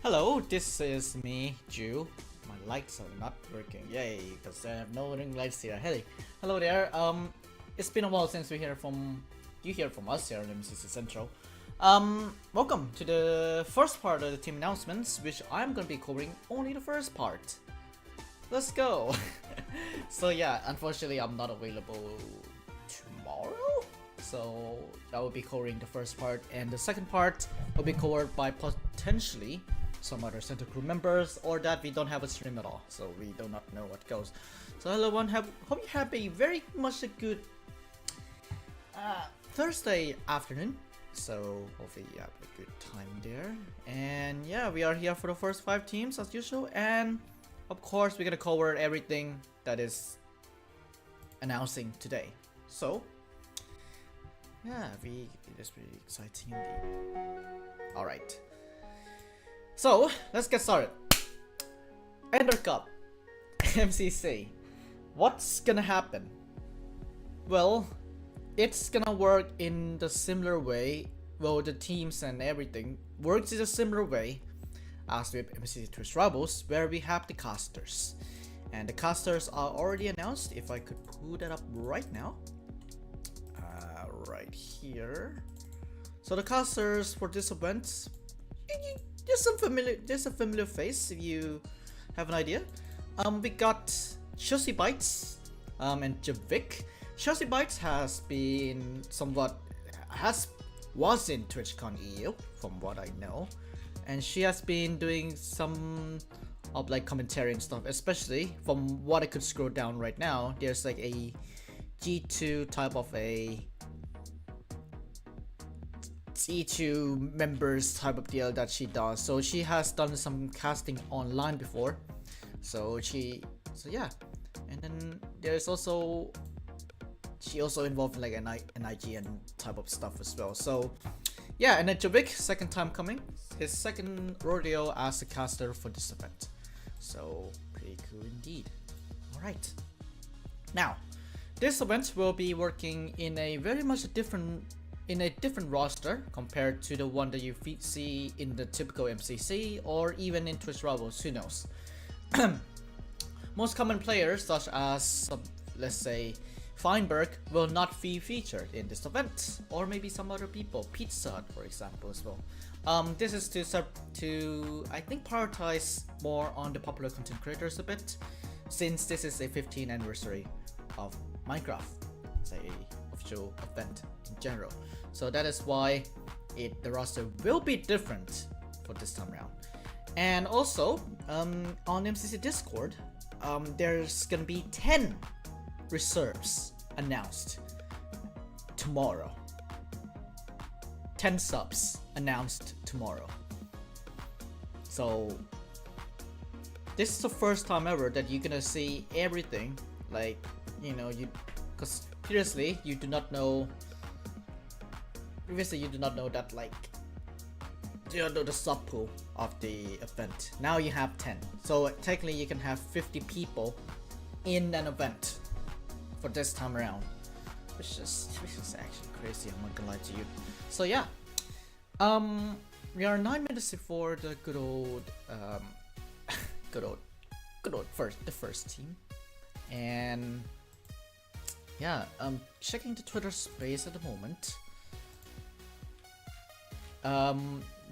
Hello, this is me, Jew. My lights are not working. Yay, because I have no ring lights here. Hey, hello there. It's been a while since you hear from us here on MCC Central. Welcome to the first part of the team announcements, which I'm gonna be covering only the first part. Let's go. So yeah, unfortunately, I'm not available tomorrow. So that will be covering the first part, and the second part will be covered by potentially some other center crew members, or that we don't have a stream at all, so we do not know what goes. So hello everyone, hope you have a very much a good Thursday afternoon. So hopefully you have a good time there. And yeah, we are here for the first 5 teams as usual, and of course we're gonna cover everything that is announcing today. So yeah, it is pretty exciting indeed. Alright. So, let's get started. Ender Cup. MCC. What's gonna happen? Well, it's gonna work in the similar way. Well, the teams and everything works in a similar way as with MCC Twitch Rebels, where we have the casters. And the casters are already announced. If I could pull that up right now. Right here. So the casters for this event, there's a familiar face if you have an idea. We got Chelsea Bites and Javik. Chelsea Bites has been was in TwitchCon EU from what I know, and she has been doing some of like commentary and stuff, especially from what I could scroll down right now. There's like a G2 type of a G2 members type of deal that she does. So she has done some casting online before. So yeah. And then there's also she also involved in like an IGN type of stuff as well. So yeah, and then Javik, second time coming, his second rodeo as a caster for this event. So pretty cool indeed. Alright. Now, this event will be working in a very much different roster compared to the one that you see in the typical MCC or even in Twitch Rebels, who knows. Most common players such as let's say Feinberg will not be featured in this event, or maybe some other people, Pizza Hut for example as well. This is to I think prioritize more on the popular content creators a bit, since this is a 15th anniversary of Minecraft. It's a official event in general. So that is why the roster will be different for this time around. And also, on MCC Discord, there's gonna be 10 reserves announced tomorrow. 10 subs announced tomorrow. So this is the first time ever that you're gonna see everything, like, you know, because previously you do not know that, like, you don't know the sub pool of the event. Now you have 10, so technically you can have 50 people in an event for this time around, which is actually crazy, I'm not gonna lie to you. So yeah, we are 9 minutes before the good old first team. And yeah, checking the Twitter space at the moment.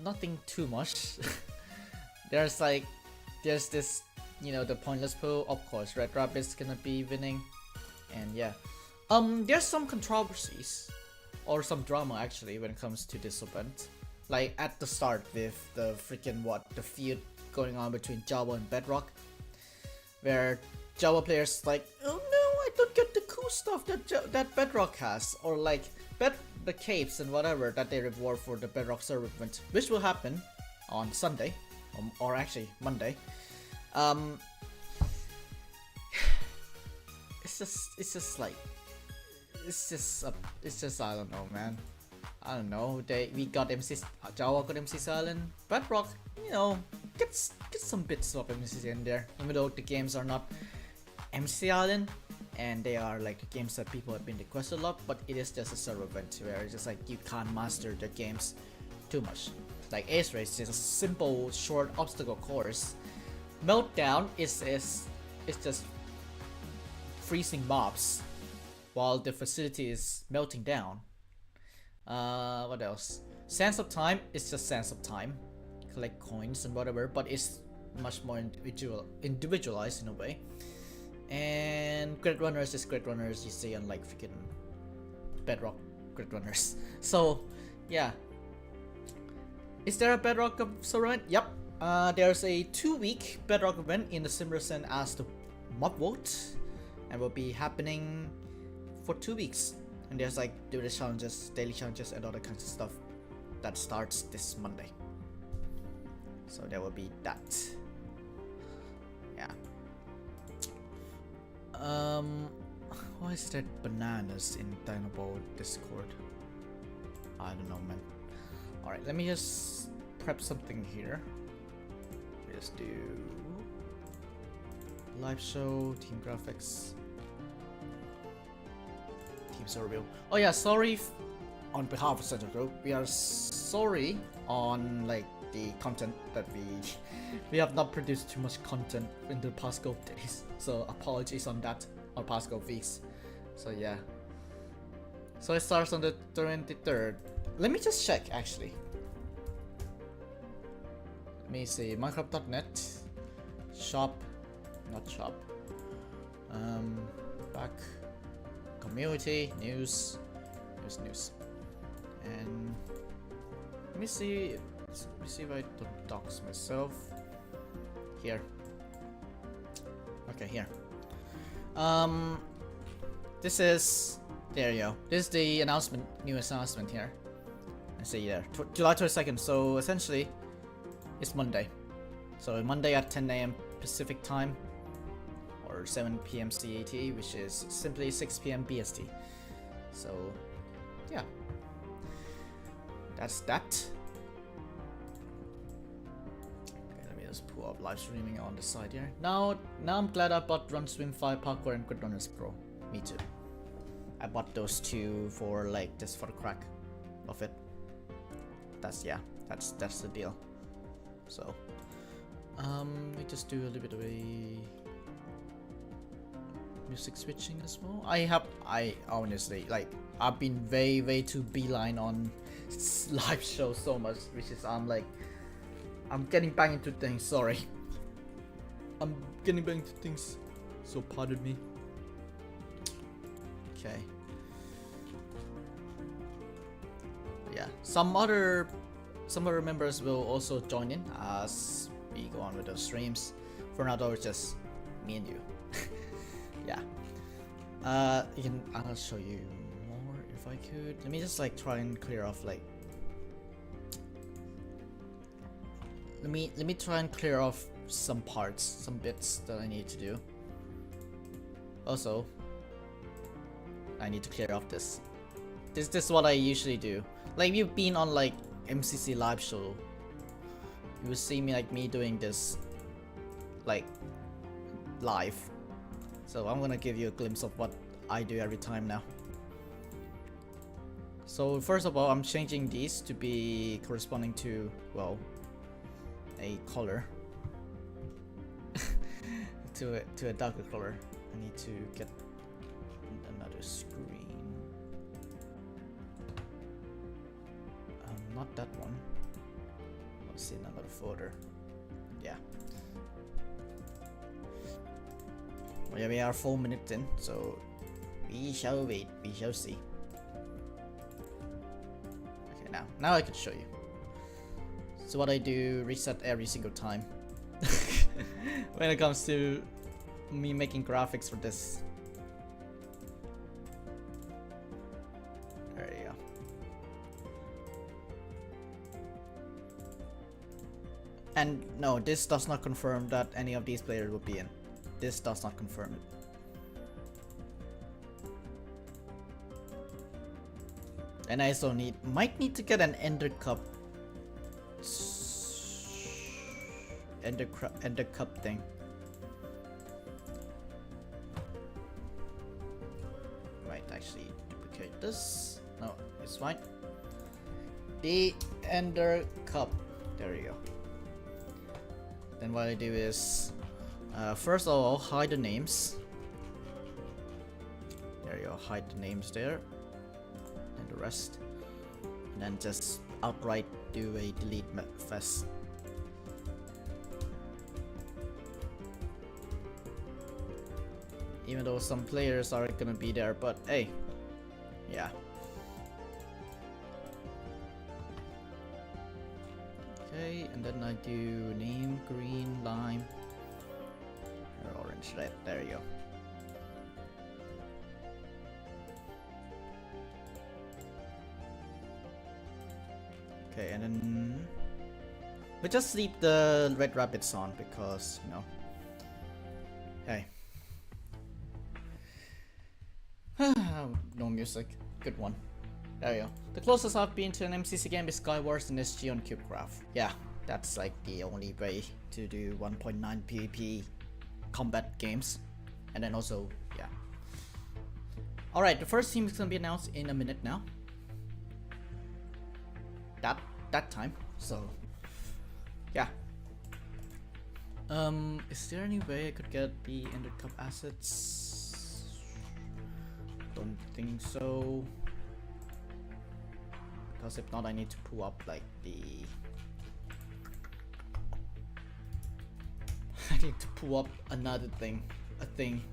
Nothing too much. there's this, you know, the pointless pool. Of course, Red Rabbit's gonna be winning, and yeah, there's some controversies or some drama actually when it comes to this event. Like at the start with the the feud going on between Java and Bedrock, where Java players like, oh no, I don't get the cool stuff that Bedrock has, or like the capes and whatever that they reward for the Bedrock server event, which will happen on Sunday, or actually Monday. It's just I don't know, man. I don't know. We got Java got MC Silent, Bedrock, you know, get some bits of MC in there, even though the games are not MC Island, and they are like games that people have been requested a lot, but it is just a server event where it's just like you can't master the games too much. like Ace Race is a simple short obstacle course. Meltdown is just freezing mobs while the facility is melting down. What else? Sands of Time is just Sands of Time. Collect coins and whatever, but it's much more individualized in a way. And Grid Runners is Grid Runners you see on like freaking Bedrock Grid Runners. So yeah. Is there a Bedrock event? Yep. There's a 2-week Bedrock event in the similar sense as the Mob Vote, and will be happening for 2 weeks. And there's like daily challenges, and other kinds of stuff that starts this Monday. So there will be that. Yeah. Why is there bananas in Dynamo Discord? I don't know, man. Alright, let me just prep something here. Let's do live show, team graphics, team overview. Oh yeah, sorry on behalf of Central Group. We are sorry on like the content that we have not produced too much content in the past couple days. So apologies on that, or past couple weeks. So yeah. So it starts on the 23rd. Let me just check actually. Let me see, Minecraft.net, shop, not shop, back, community, news, and let me see if I don't dox myself. Here. Okay, here. This is, there you go. This is the announcement, newest announcement here. I see there, July 22nd. So essentially, it's Monday. So Monday at 10 AM Pacific time, or 7 PM CAT, which is simply 6 PM BST. So yeah, that's that. Okay, let me just pull up live streaming on the side here. Now I'm glad I bought Run Swim 5 Parkour and Grid Runners Pro. Me too. I bought those two for like just for the crack of it. That's the deal. So we just do a little bit of a music switching as well. I honestly, like, I've been way too beeline on live shows so much, which is I'm getting back into things. Sorry, I'm getting back into things, so pardon me. Okay. Yeah, some other members will also join in as we go on with those streams. For now though, it's just me and you. Yeah. I'll show you more if I could. Let me just like try and clear off like. Let me try and clear off some parts, some bits that I need to do. Also, I need to clear off this. This is what I usually do. Like, you've been on like MCC live show, you will see me doing this like live. So I'm gonna give you a glimpse of what I do every time now. So first of all, I'm changing these to be corresponding to, well, a color. to a darker color. I need to get another screen. Not that one. Let's see another folder. Yeah. Well, yeah, we are 4 minutes in, so we shall wait. We shall see. Okay, now I can show you. So what I do, reset every single time. When it comes to me making graphics for this. There you go. And no, this does not confirm that any of these players will be in. This does not confirm it. And I also might need to get an Ender Cup. Ender Cup thing. Might actually duplicate this. No, it's fine. the Ender Cup. There you go. Then what I do is, first of all, hide the names. There you go, hide the names there. And the rest. And then just outright do a delete fest. Even though some players aren't gonna be there, but hey, yeah. Okay, and then I do name, green, lime, or orange, red. There you go. Okay, and then we just leave the red rabbits on because, you know, hey. No music. Good one. There you go. The closest I've been to an MCC game is Skywars and SG on CubeCraft. Yeah, that's like the only way to do 1.9 PvP combat games. And then also, yeah. Alright, the first team is gonna be announced in a minute now. That time. So, yeah. Is there any way I could get the Ender Cup assets? Don't think so. Because if not, I need to pull up like the... I need to pull up another thing. A thing.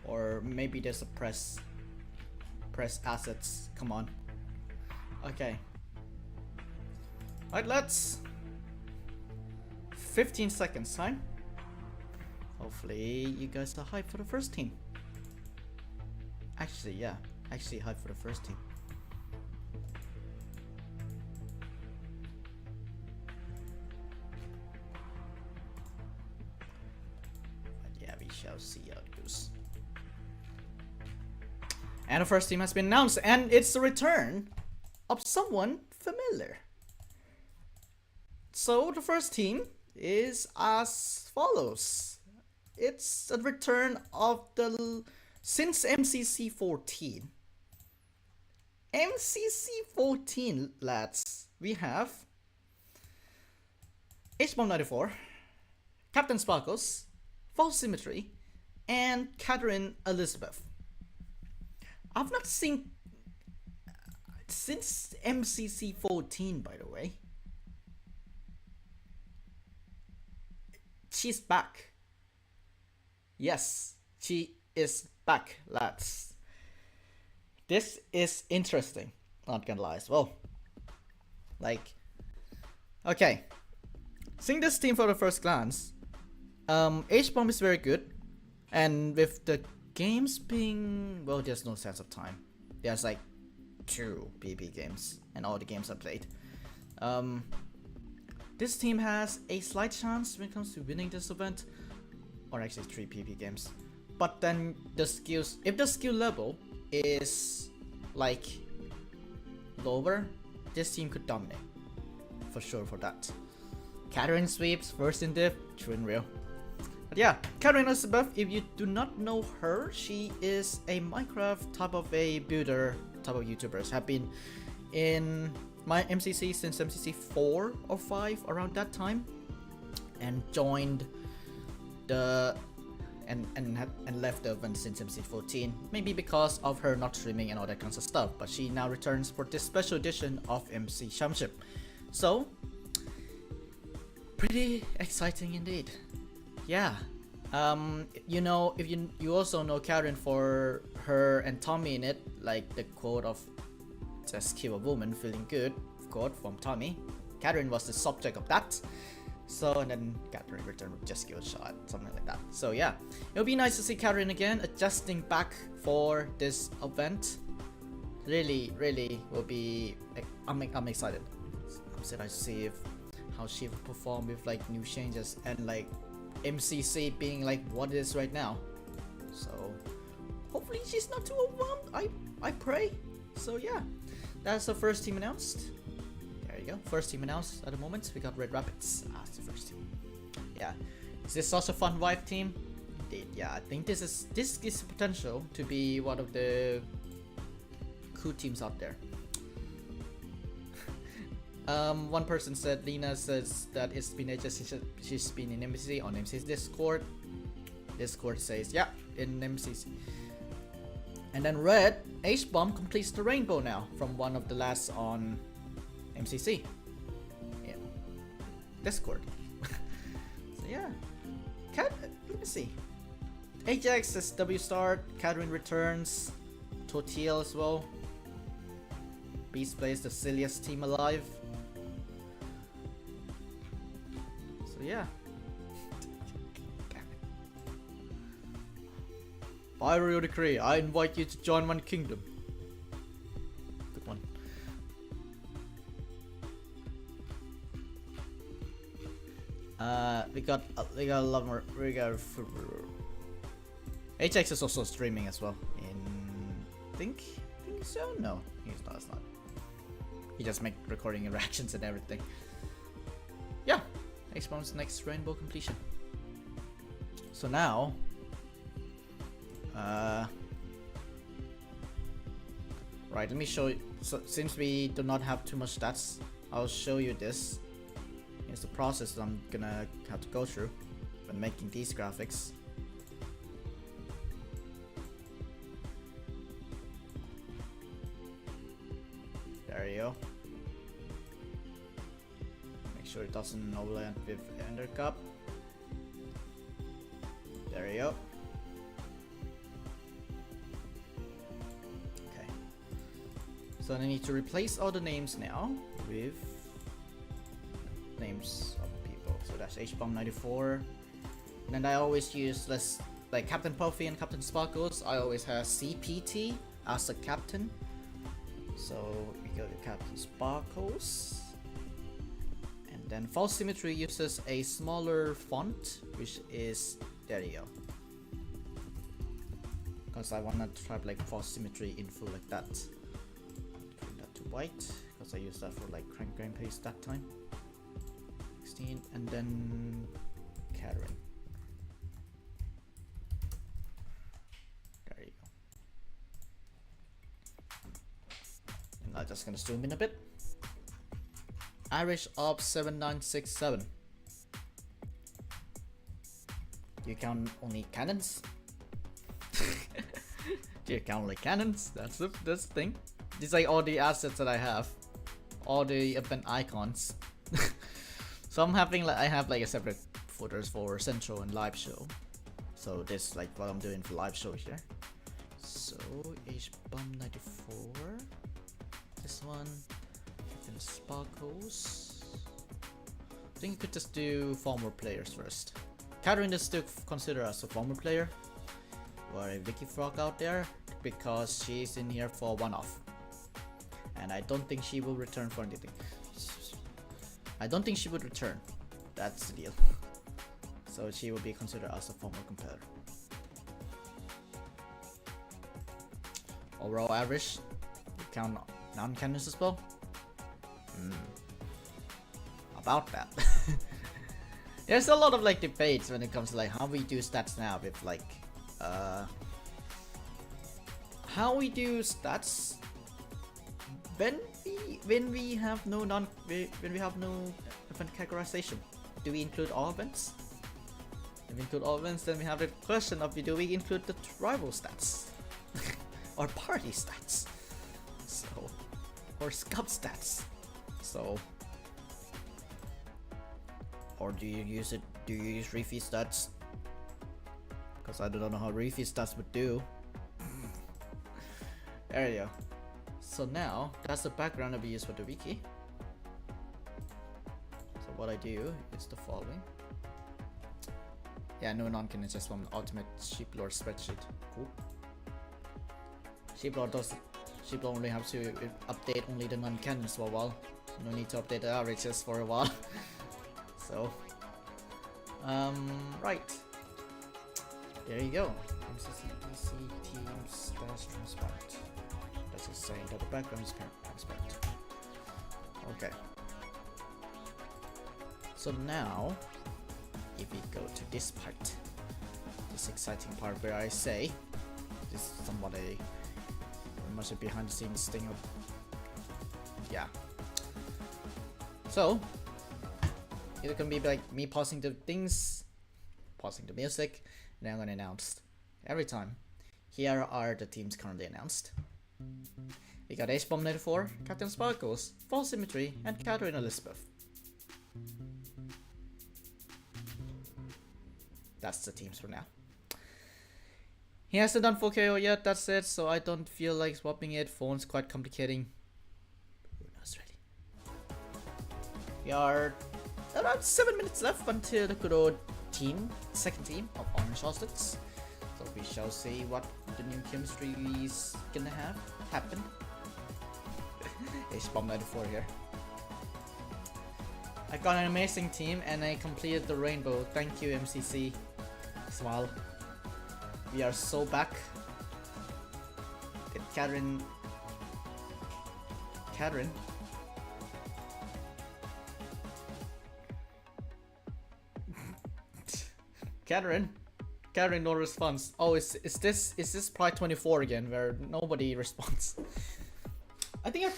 Or maybe there's a press assets. Come on. Okay. Alright, let's... 15 seconds time. Hopefully you guys are hyped for the first team. Actually, yeah. Actually hyped for the first team. But yeah, we shall see how it goes. And the first team has been announced, and it's the return of someone familiar. So the first team is as follows. It's a return of the since MCC 14. MCC 14, lads. We have H-Bomb94, Captain Sparkles, False Symmetry, and Catherine Elizabeth. I've not seen since MCC 14, by the way. She's back. Yes, she is back, lads. This is interesting. Not gonna lie as well. Like, okay. Seeing this team for the first glance, H-Bomb is very good, and with the games being, well, there's no sense of time. There's like 2 PvP games, and all the games I played. This team has a slight chance when it comes to winning this event, or actually 3 PvP games. But then the skills, if the skill level is like lower, this team could dominate for sure for that. Catherine sweeps first in div, true and real. But yeah, Catherine Elizabeth, if you do not know her, she is a Minecraft type of a builder type of YouTubers. Have been in my MCC since MCC 4 or 5 around that time, and joined the and left the event since MCC 14, maybe because of her not streaming and all that kinds of stuff. But she now returns for this special edition of MC Championship. So pretty exciting indeed. Yeah. You know, if you also know Karen for her and Tommy in it, like the quote of "Just kill a woman feeling good" quote from Tommy. Karen was the subject of that. So, and then Catherine returned with just kill a shot, something like that. So yeah, it'll be nice to see Catherine again, adjusting back for this event. Really will be. I'm excited. I'm excited to see how she will perform with like new changes and like MCC being like what it is right now. So hopefully she's not too overwhelmed. I pray. So yeah, that's the first team announced. There you go. First team announced at the moment. We got Red Rapids as the first team. Yeah. Is this such a fun wife team? Indeed, yeah. I think this is potential to be one of the cool teams out there. One person said, Lena says that it's been ages since she's been in MCC on MCC's Discord. Discord says, yeah, in MCC. And then Red, H-Bomb completes the rainbow now from one of the last on MCC. Yeah. Discord. So yeah. Let me see. Ajax says W start, Catherine returns, Tortilla as well. Beast plays the silliest team alive. So yeah. By royal decree, I invite you to join one kingdom. Good one. We got a lot more. We got HX is also streaming as well. Think so? No, he's not. It's not. He just make recording reactions and everything. Yeah, X-Bomb's next rainbow completion. So now, right, let me show you. So since we do not have too much stats, I'll show you this. Here's the process that I'm gonna have to go through when making these graphics. There you go. Make sure it doesn't overlap with Ender Cup. There you go. Okay. So I need to replace all the names now with names of people. So that's H-Bomb 94. And then I always use less like Captain Puffy and Captain Sparkles. I always have CPT as a captain. So we go to Captain Sparkles. And then False Symmetry uses a smaller font, which is, there you go. Because I want to try like False Symmetry info like that. Turn that to white, because I used that for like crank grain paste that time. 16, and then Catherine. There you go. And I'm just gonna zoom in a bit. Irish Op 7967. Do you count only cannons? Do you count only cannons? That's the thing. These are like all the assets that I have. All the event icons. So I'm having like, I have like a separate footers for Central and Live Show. So this is like what I'm doing for Live Show here. So H-Bomb 94. This one. Captain Sparkles. I think you could just do former players first. Catherine is still considered as a former player. Or a Vicky Frog out there. Because she's in here for one-off. And I don't think she will return for anything. I don't think she would return. That's the deal. So she will be considered as a former competitor. Overall average. We count non-cannons as well. About that. There's a lot of like debates when it comes to like how we do stats now with like how we do stats when we have no event categorization. Do we include all events? If we include all events, then we have the question of do we include the rival stats or party stats, so or scub stats, so or do you use refeed stats? Because I don't know how refeed stats would do. There you go. So now, that's the background that we use for the wiki. So what I do is the following. Yeah, no non-canon is just from the Ultimate Sheeplord spreadsheet. Cool. Sheeplord only have to update only the non-canons for a while. No need to update the averages for a while. So, right. There you go. MCC DC teams dash transparent. That's just saying that the background is transparent. Okay. So now, if we go to this part, this exciting part where I say this is somewhat a much a behind the scenes thing of yeah. So it can be like me pausing the things, pausing the music, and then I'm gonna announce every time. Here are the teams currently announced. We got H-Bomb94, Captain Sparkles, Fall Symmetry, and Catherine Elizabeth. That's the teams for now. He hasn't done 4KO yet, that's it, so I don't feel like swapping it. Phone's quite complicating. Bruno's ready. We are around 7 minutes left until the good old team, second team of Orange Ocelots. So we shall see what the new chemistry is gonna happen. H-Bomb94 here. I got an amazing team and I completed the rainbow. Thank you, MCC. Smile. We are so back. Catherine. Catherine, no response. Oh, is this Pride 24 again, where nobody responds? I think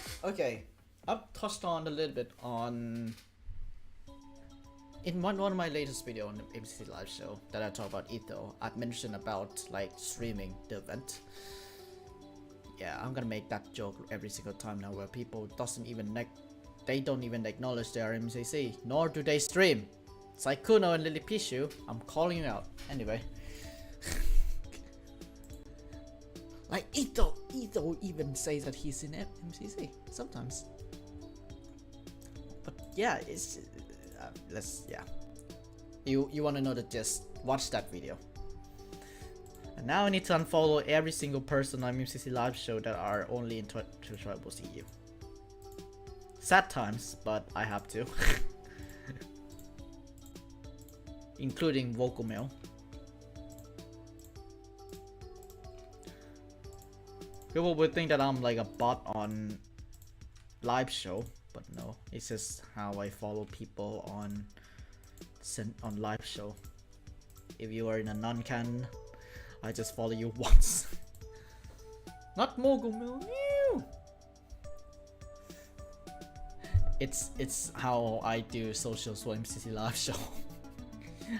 I've touched on a little bit on in one of my latest video on the MCC live show that I talk about Etho. I've mentioned about like streaming the event. Yeah, I'm gonna make that joke every single time now, where people don't even acknowledge they are MCC, nor do they stream. Saikuno and Lily Pishu, I'm calling you out. Anyway. Like Etho even says that he's in MCC sometimes. But yeah, it's You want to know the gist? Watch that video. And now I need to unfollow every single person on MCC live show that are only in Tribal CU. Sad times, but I have to. Including Vocal Mail. People would think that I'm like a bot on live show, but no, it's just how I follow people on live show. If you are in a non-can, I just follow you once. Not Mogul Mill. It's how I do socials for MCC live show.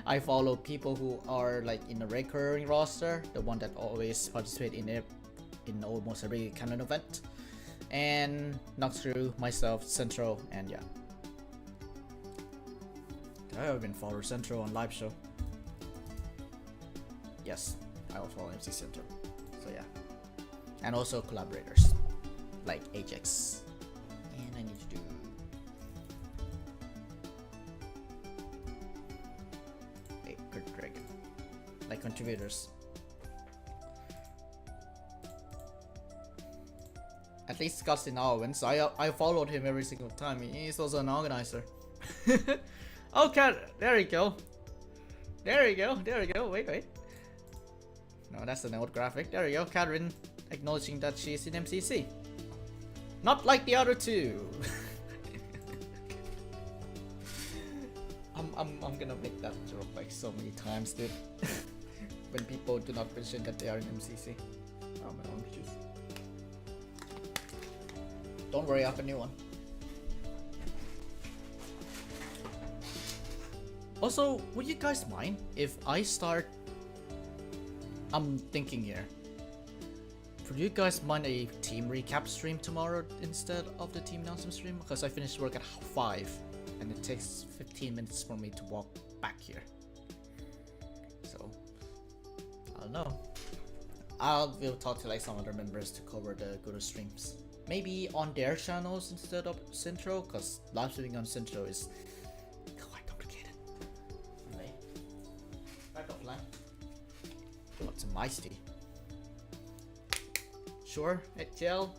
I follow people who are like in a recurring roster, the one that always participate in almost every canon event, and Noxcrew, myself, Central, and yeah. I have been follow Central on live show. Yes, I will follow MC Central. So yeah, and also collaborators like Ajax. And I need to do a good dragon, like contributors. At least Scotty Owens. I followed him every single time. He's also an organizer. Okay, there you go. There you go. Wait. No, that's an old graphic. There you go. Catherine acknowledging that she's in MCC. Not like the other two. I'm gonna make that joke like so many times, dude. When people do not mention that they are in MCC. Oh my orange juice. Don't worry, I have a new one. Also, would you guys mind if I start... I'm thinking here. Would you guys mind a team recap stream tomorrow instead of the team announcement stream? Because I finished work at 5 and it takes 15 minutes for me to walk back here. So, I don't know. We'll talk to like some other members to cover the good streams. Maybe on their channels instead of Central, because live streaming on Central is quite complicated. Anyway, back offline. What's in my city? Sure, HL.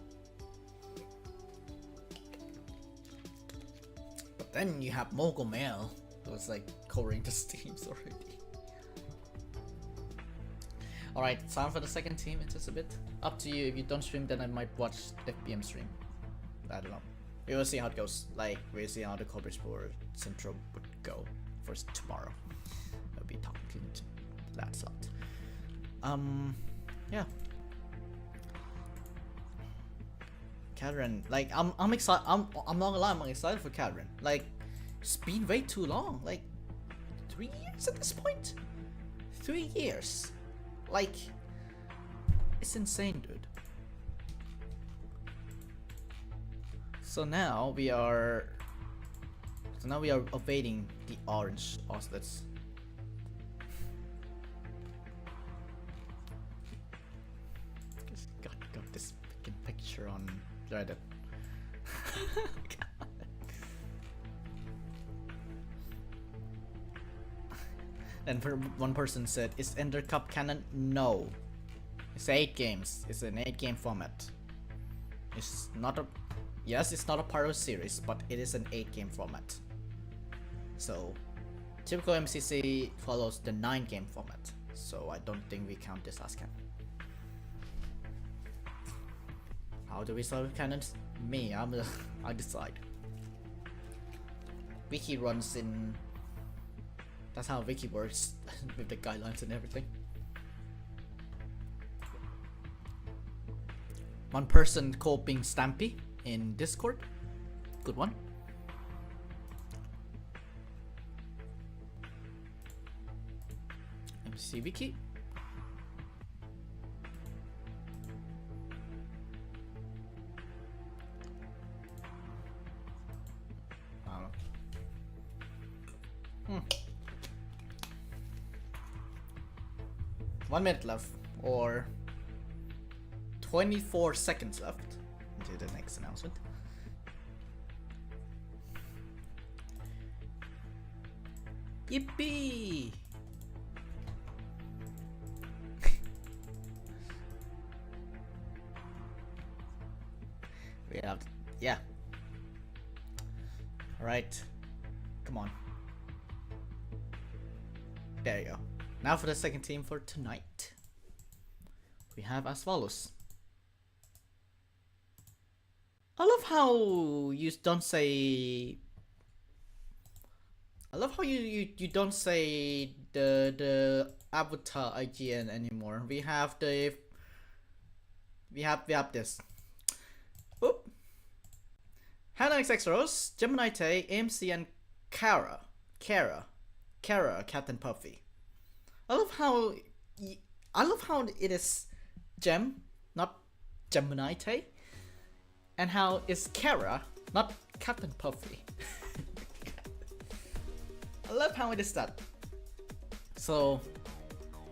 But then you have Mogul Mail, who's like covering the streams already. Alright, time for the second team. It's just a bit up to you. If you don't stream, then I might watch FBM stream. I don't know. We will see how it goes. Like, we'll see how the coverage for Central would go for tomorrow. I'll be talking to that slot. Yeah. Karen, like I'm excited. I'm not gonna lie, I'm excited for Karen. Like, it's been way too long. Like 3 years at this point. 3 years. Like, it's insane, dude. So now we are evading the orange Ocelots. Just got this fucking picture on Reddit. And one person said, "Is Ender Cup canon?" No. It's 8 games. It's an 8-game format. It's not a... Yes, it's not a part of a series, but it is an 8-game format. So, typical MCC follows the 9-game format. So I don't think we count this as canon. How do we solve canons? Me, I decide. Wiki runs in... That's how Wiki works with the guidelines and everything. One person coping Stampy in Discord. Good one. MC Wiki. I don't know. 1 minute left, or 24 seconds left until the next announcement. Yippee! We have, yeah. All right, come on. There you go. Now for the second team for tonight. We have as follows. I love how you don't say... I love how you don't say the avatar IGN anymore. We have the... We have this. Oop. Hannah XX Rose, Gemini Tay, AMC, and Kara, Captain Puffy. I love how it is Gem, not Gemini Tay, and how it's Kara, not Captain Puffy. I love how it is that. So,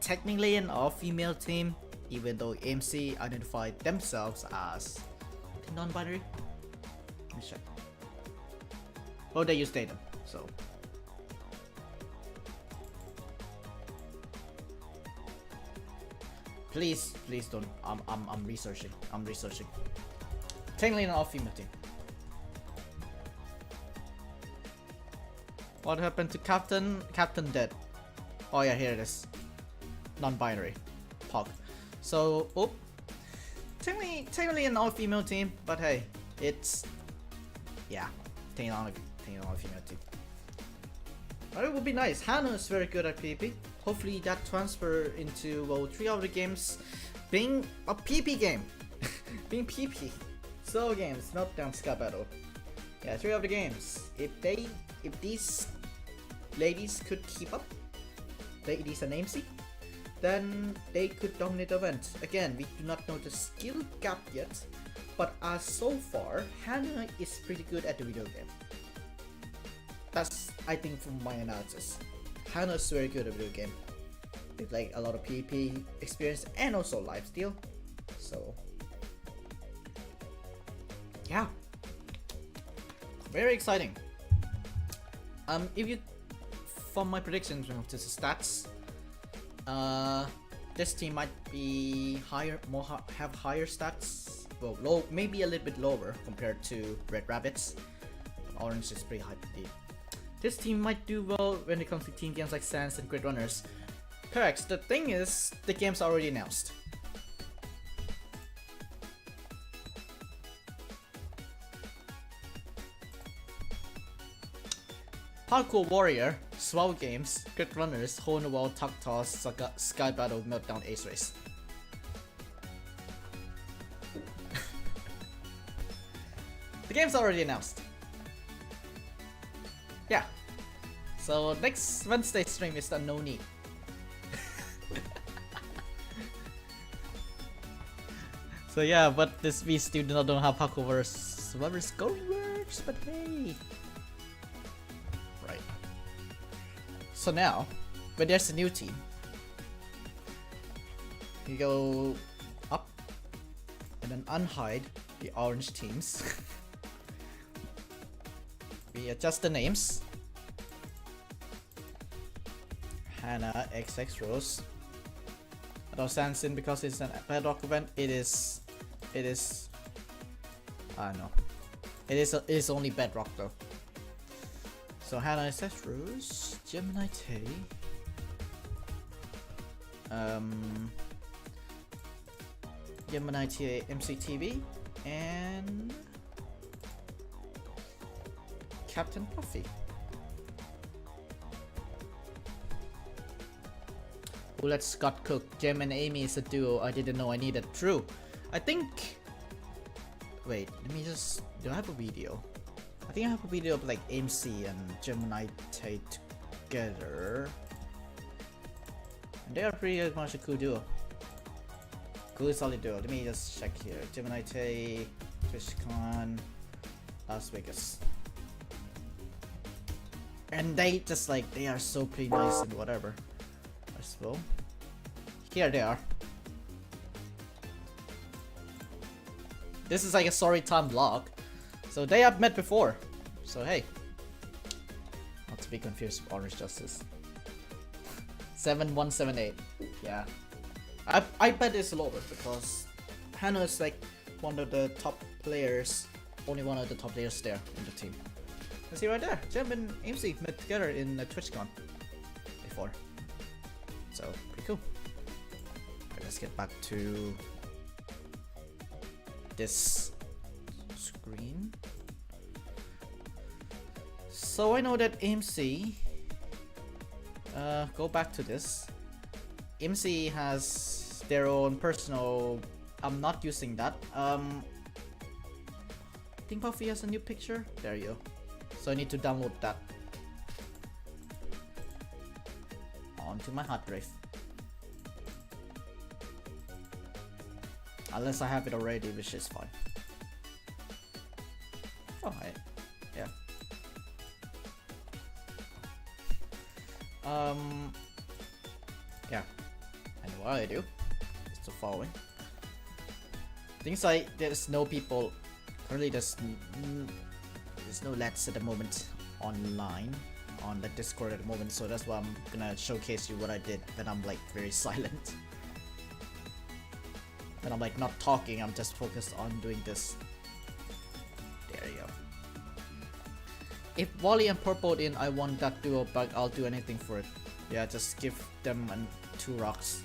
technically an all-female team, even though AMC identified themselves as non-binary. Let me check. Oh, they use datum, so. Please don't. I'm researching. Technically an all-female team. What happened to Captain? Captain dead. Oh yeah, here it is. Non-binary. Pog. So, oop. Technically an all-female team, but hey, it's... Yeah, technically an all-female team. But it would be nice. Hannah is very good at PvP. Hopefully that transfer into, well, 3 of the games being a PP game. Being PP. Solo games, not down Sky Battle. Yeah, 3 of the games. If these ladies could keep up, ladies and AMC, then they could dominate the event. Again, we do not know the skill gap yet, but as so far, Hannah is pretty good at the video game. That's, I think, from my analysis. Hannah is very good at video game, with like a lot of PvP experience and also lifesteal. So, yeah, very exciting. If you, from my predictions of the stats, this team might be higher, have higher stats. Well, low, maybe a little bit lower compared to Red Rabbits. Orange is pretty high indeed. This team might do well when it comes to team games like Sands and Grid Runners. Correct. The thing is, the game's already announced. Parkour Warrior, Swell Games, Good Runners, Hole in the Wall, Tuck Toss, Sky Battle, Meltdown, Ace Race. The game's already announced. Yeah. So next Wednesday stream is the no need. So yeah, but this we still don't know how Parkour Survivors Going works, but hey. Right. So now, when there's a new team, you go up and then unhide the orange teams. We adjust the names. Hannah XX Rose. I don't stand in because it's an Bedrock event. It is I don't know. It is only Bedrock though. So Hannah XX Rose, Gemini Tay. Gemini Tay MCTV and Captain Puffy. Oh, let's Scott Cook. Jem and Amy is a duo. I didn't know I needed. True. I think. Wait, let me just. Do I have a video? I think I have a video of like MC and Gemini Tay together. And they are pretty much a cool duo. Cool solid duo. Let me just check here. Gemini Tay, TwitchCon, Las Vegas. And they just like, they are so pretty nice and whatever. As well. Here they are. This is like a story time vlog. So they have met before. So hey. Not to be confused with Orange Justice. 7178. Yeah. I bet it's lower because Hannah is like one of the top players. Only one of the top players there in the team. You see right there, Jem and MC met together in TwitchCon before. So, pretty cool. Alright, let's get back to this screen. So I know that MC, go back to this. MC has their own personal, I'm not using that. I think Puffy has a new picture. There you go. So I need to download that onto my hard drive. Unless I have it already, which is fine. Oh, yeah. Yeah. And what I do is the following. Things like there's no people. Currently, there's no lets at the moment online on the Discord at the moment, so that's why I'm gonna showcase you what I did when I'm like very silent. When I'm like not talking, I'm just focused on doing this. There you go. If Wally and Purple in, I want that duo bug, I'll do anything for it. Yeah, just give them 2 rocks.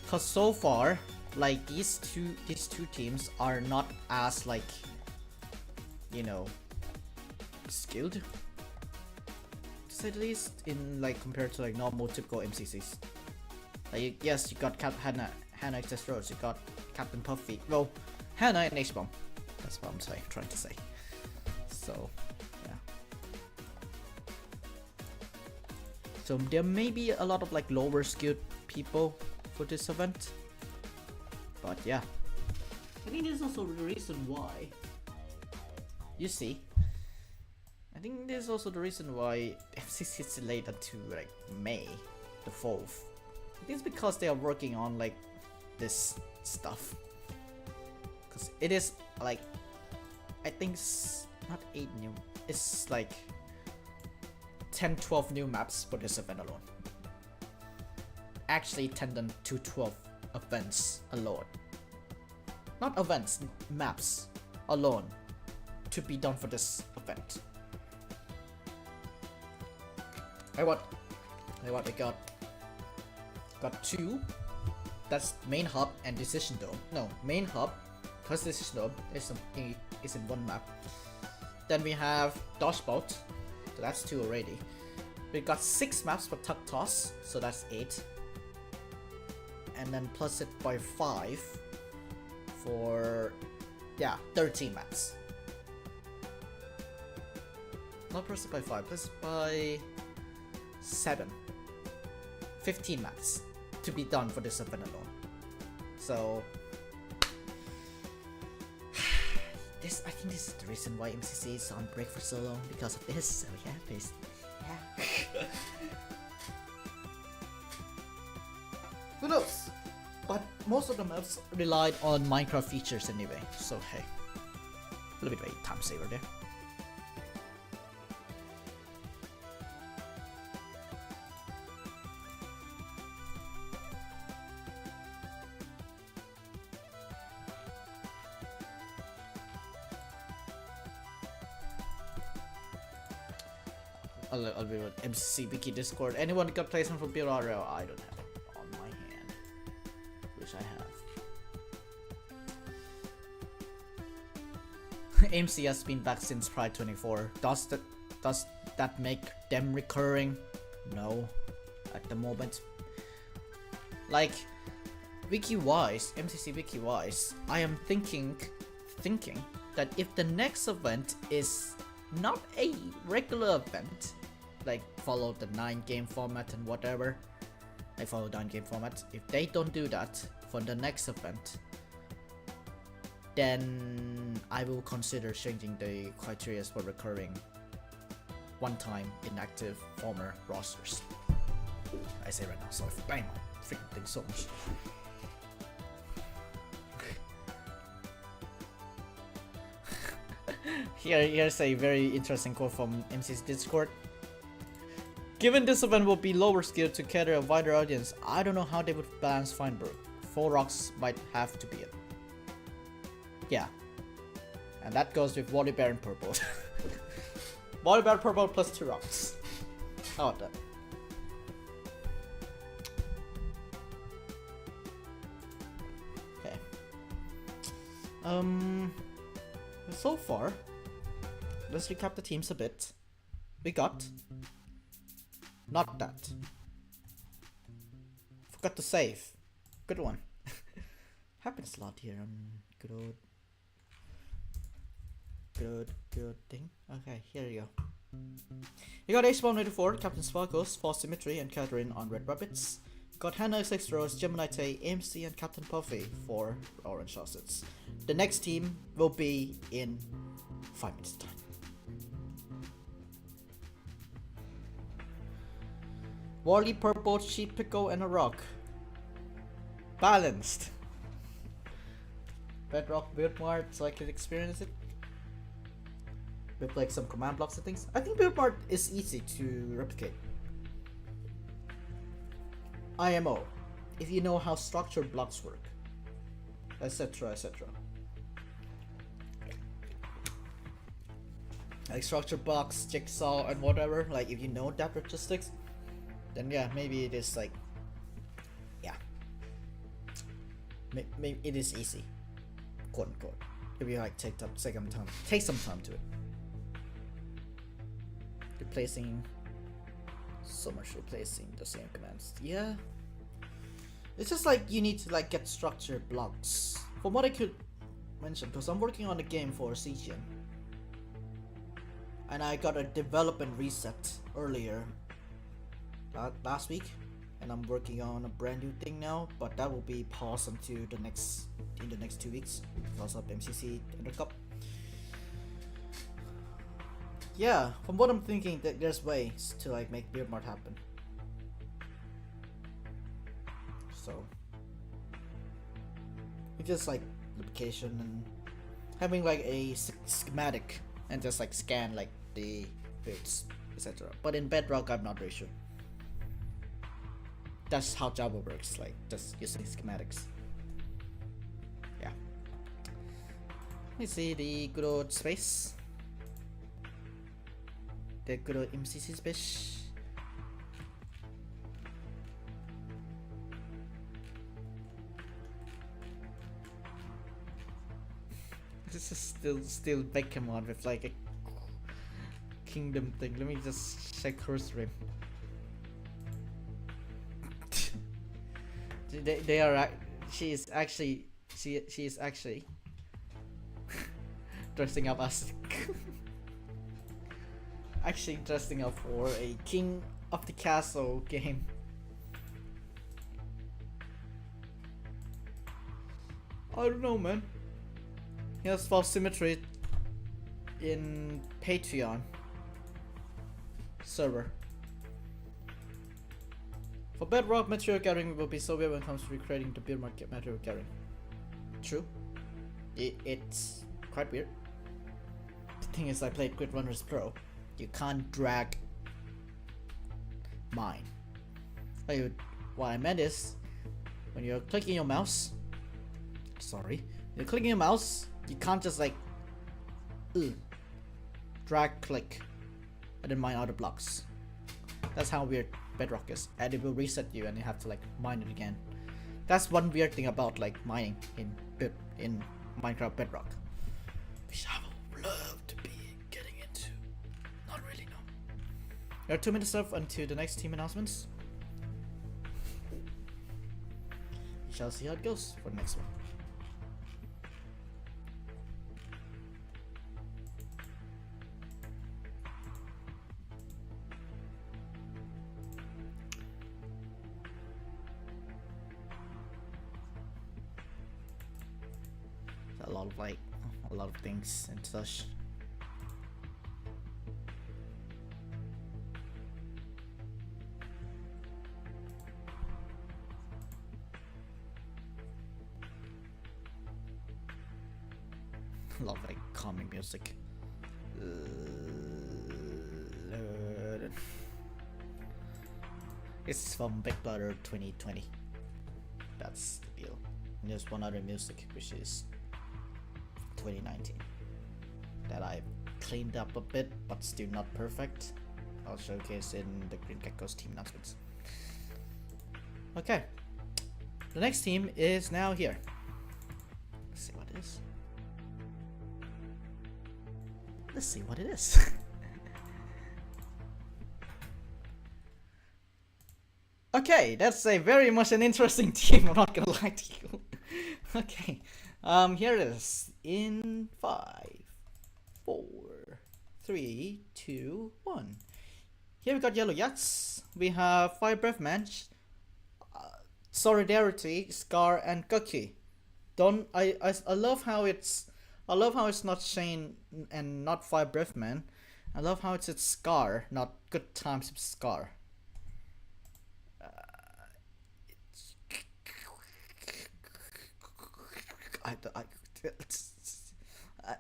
Cause so far, like these two teams are not as like, you know, skilled to say the least, in like compared to like normal typical MCCs. Like yes, you got Hannah XS Rose, you got Captain Puffy, well, Hannah and H-Bomb. That's what I'm trying to say. So yeah. So there may be a lot of like lower skilled people for this event, but yeah. I think there's also the reason why. You see, I think there's also the reason why FCC is delayed to like May the 4th. I think it's because they are working on like this stuff. Because it is like, I think it's not 8 new, it's like 10-12 new maps for this event alone. Actually 10 to 12 events alone. Not events, maps alone to be done for this event. I got 2. That's main hub and decision dome. No, main hub plus decision dome is in one map. Then we have dodge boat, So that's 2 already. We got 6 maps for Tuck Toss, so that's 8. And then plus it by 5 for, yeah, 13 maps. Not plus it by 5, plus it by 7. 15 maps to be done for this event alone. So I think this is the reason why MCC is on break for so long, because of this. So yeah, please. Yeah. Who knows? But most of the maps relied on Minecraft features anyway. So hey, a little bit of a time saver there. I'll be with MCC Wiki Discord. Anyone got placement for Build Audio? I don't have it on my hand. Wish I have. AMC has been back since Pride 24. Does that make them recurring? No, at the moment. Like, wiki-wise, MCC wiki-wise, I am thinking that if the next event is not a regular event, like follow the 9-game format and whatever, if they don't do that for the next event, then I will consider changing the criteria for recurring one-time inactive former rosters. I say right now, sorry for bang freaking thing so much. Here's a very interesting quote from MC's Discord. Given this event will be lower skilled to cater a wider audience, I don't know how they would balance Feinberg. 4 rocks might have to be it. Yeah. And that goes with Wally Bear and Purple. Wally Bear Purple plus 2 rocks. How about that? Okay. So far, let's recap the teams a bit. We got not that. Forgot to save. Good one. Happens a lot here on good thing. Okay, here you go. You got H-Bomb84, Captain Sparkles, False Symmetry, and Catherine on Red Rabbits. You got Hannah 6 Rose, Gemini Tay, AMC, and Captain Puffy for Orange Ocelots. The next team will be in 5 minutes time. Wally, Purple, Sheep, Pickle, and a Rock. Balanced. Bedrock Build Mart so I can experience it. With like some command blocks and things. I think Build Mart is easy to replicate. IMO, if you know how structured blocks work, etc, etc. Like structured blocks, jigsaw, and whatever, like if you know that logistics, then yeah, maybe it is like, yeah, maybe it is easy, quote unquote, if you like take some time to it. Replacing the same commands. Yeah, it's just like you need to like get structured blocks. From what I could mention, because I'm working on a game for CGN, and I got a development reset earlier last week, and I'm working on a brand new thing now, but that will be paused until in the next 2 weeks because of MCC and the Cup. Yeah, from what I'm thinking, that there's ways to like make Build Mart happen. So it's just like duplication and having like a schematic and just like scan like the builds, etc. But in Bedrock, I'm not very sure. That's how Java works, like just using schematics. Yeah. Let me see the good old space. The good old MCC space. This is still Beckham on with like a Kingdom thing. Let me just check her stream. They are. She is actually dressing up as actually dressing up for a King of the Castle game. I don't know, man. He has false symmetry in Patreon server. For Bedrock, material gathering will be so weird when it comes to recreating the beer market material gathering. True. It's quite weird. The thing is, I played Grid Runners Pro. You can't drag mine. What I meant is, when you're clicking your mouse, you're clicking your mouse, you can't just like drag click and then mine other blocks. That's how weird Bedrock is, and it will reset you and you have to like mine it again. That's one weird thing about like mining in Minecraft Bedrock, which I would love to be getting into. Not really, no. There are 2 minutes left until the next team announcements. We shall see how it goes for the next one. A lot of things and such. A lot of like calming music. It's from Big Brother 2020. That's the deal. And there's one other music which is 2019 that I cleaned up a bit, but still not perfect. I'll showcase in the Green Geckos team announcements. Okay, the next team is now here. Let's see what it is. Let's see what it is. Okay, that's a very much an interesting team. I'm not gonna lie to you. Okay. Here it is in 5, 4, 3, 2, 1. Here we got Yellow Yaks. We have Fire Breath Man, Solidarity, Scar, and Cookie. I love how it's not Shane and not Fire Breath Man. I love how it's Scar, not Good Times with Scar.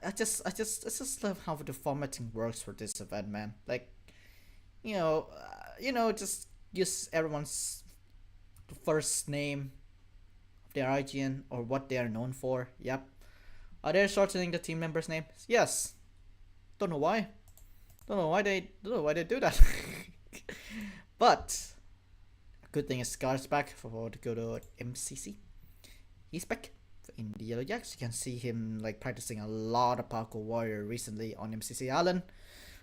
I just love how the formatting works for this event, man. Like, just use everyone's first name of their IGN or what they are known for. Yep. Are they shortening the team members' names? Yes. Don't know why. Don't know why they do that. But good thing is Scar's back for to go to MCC. He's back in the Yellow Yaks. You can see him like practicing a lot of Parkour Warrior recently on MCC Island.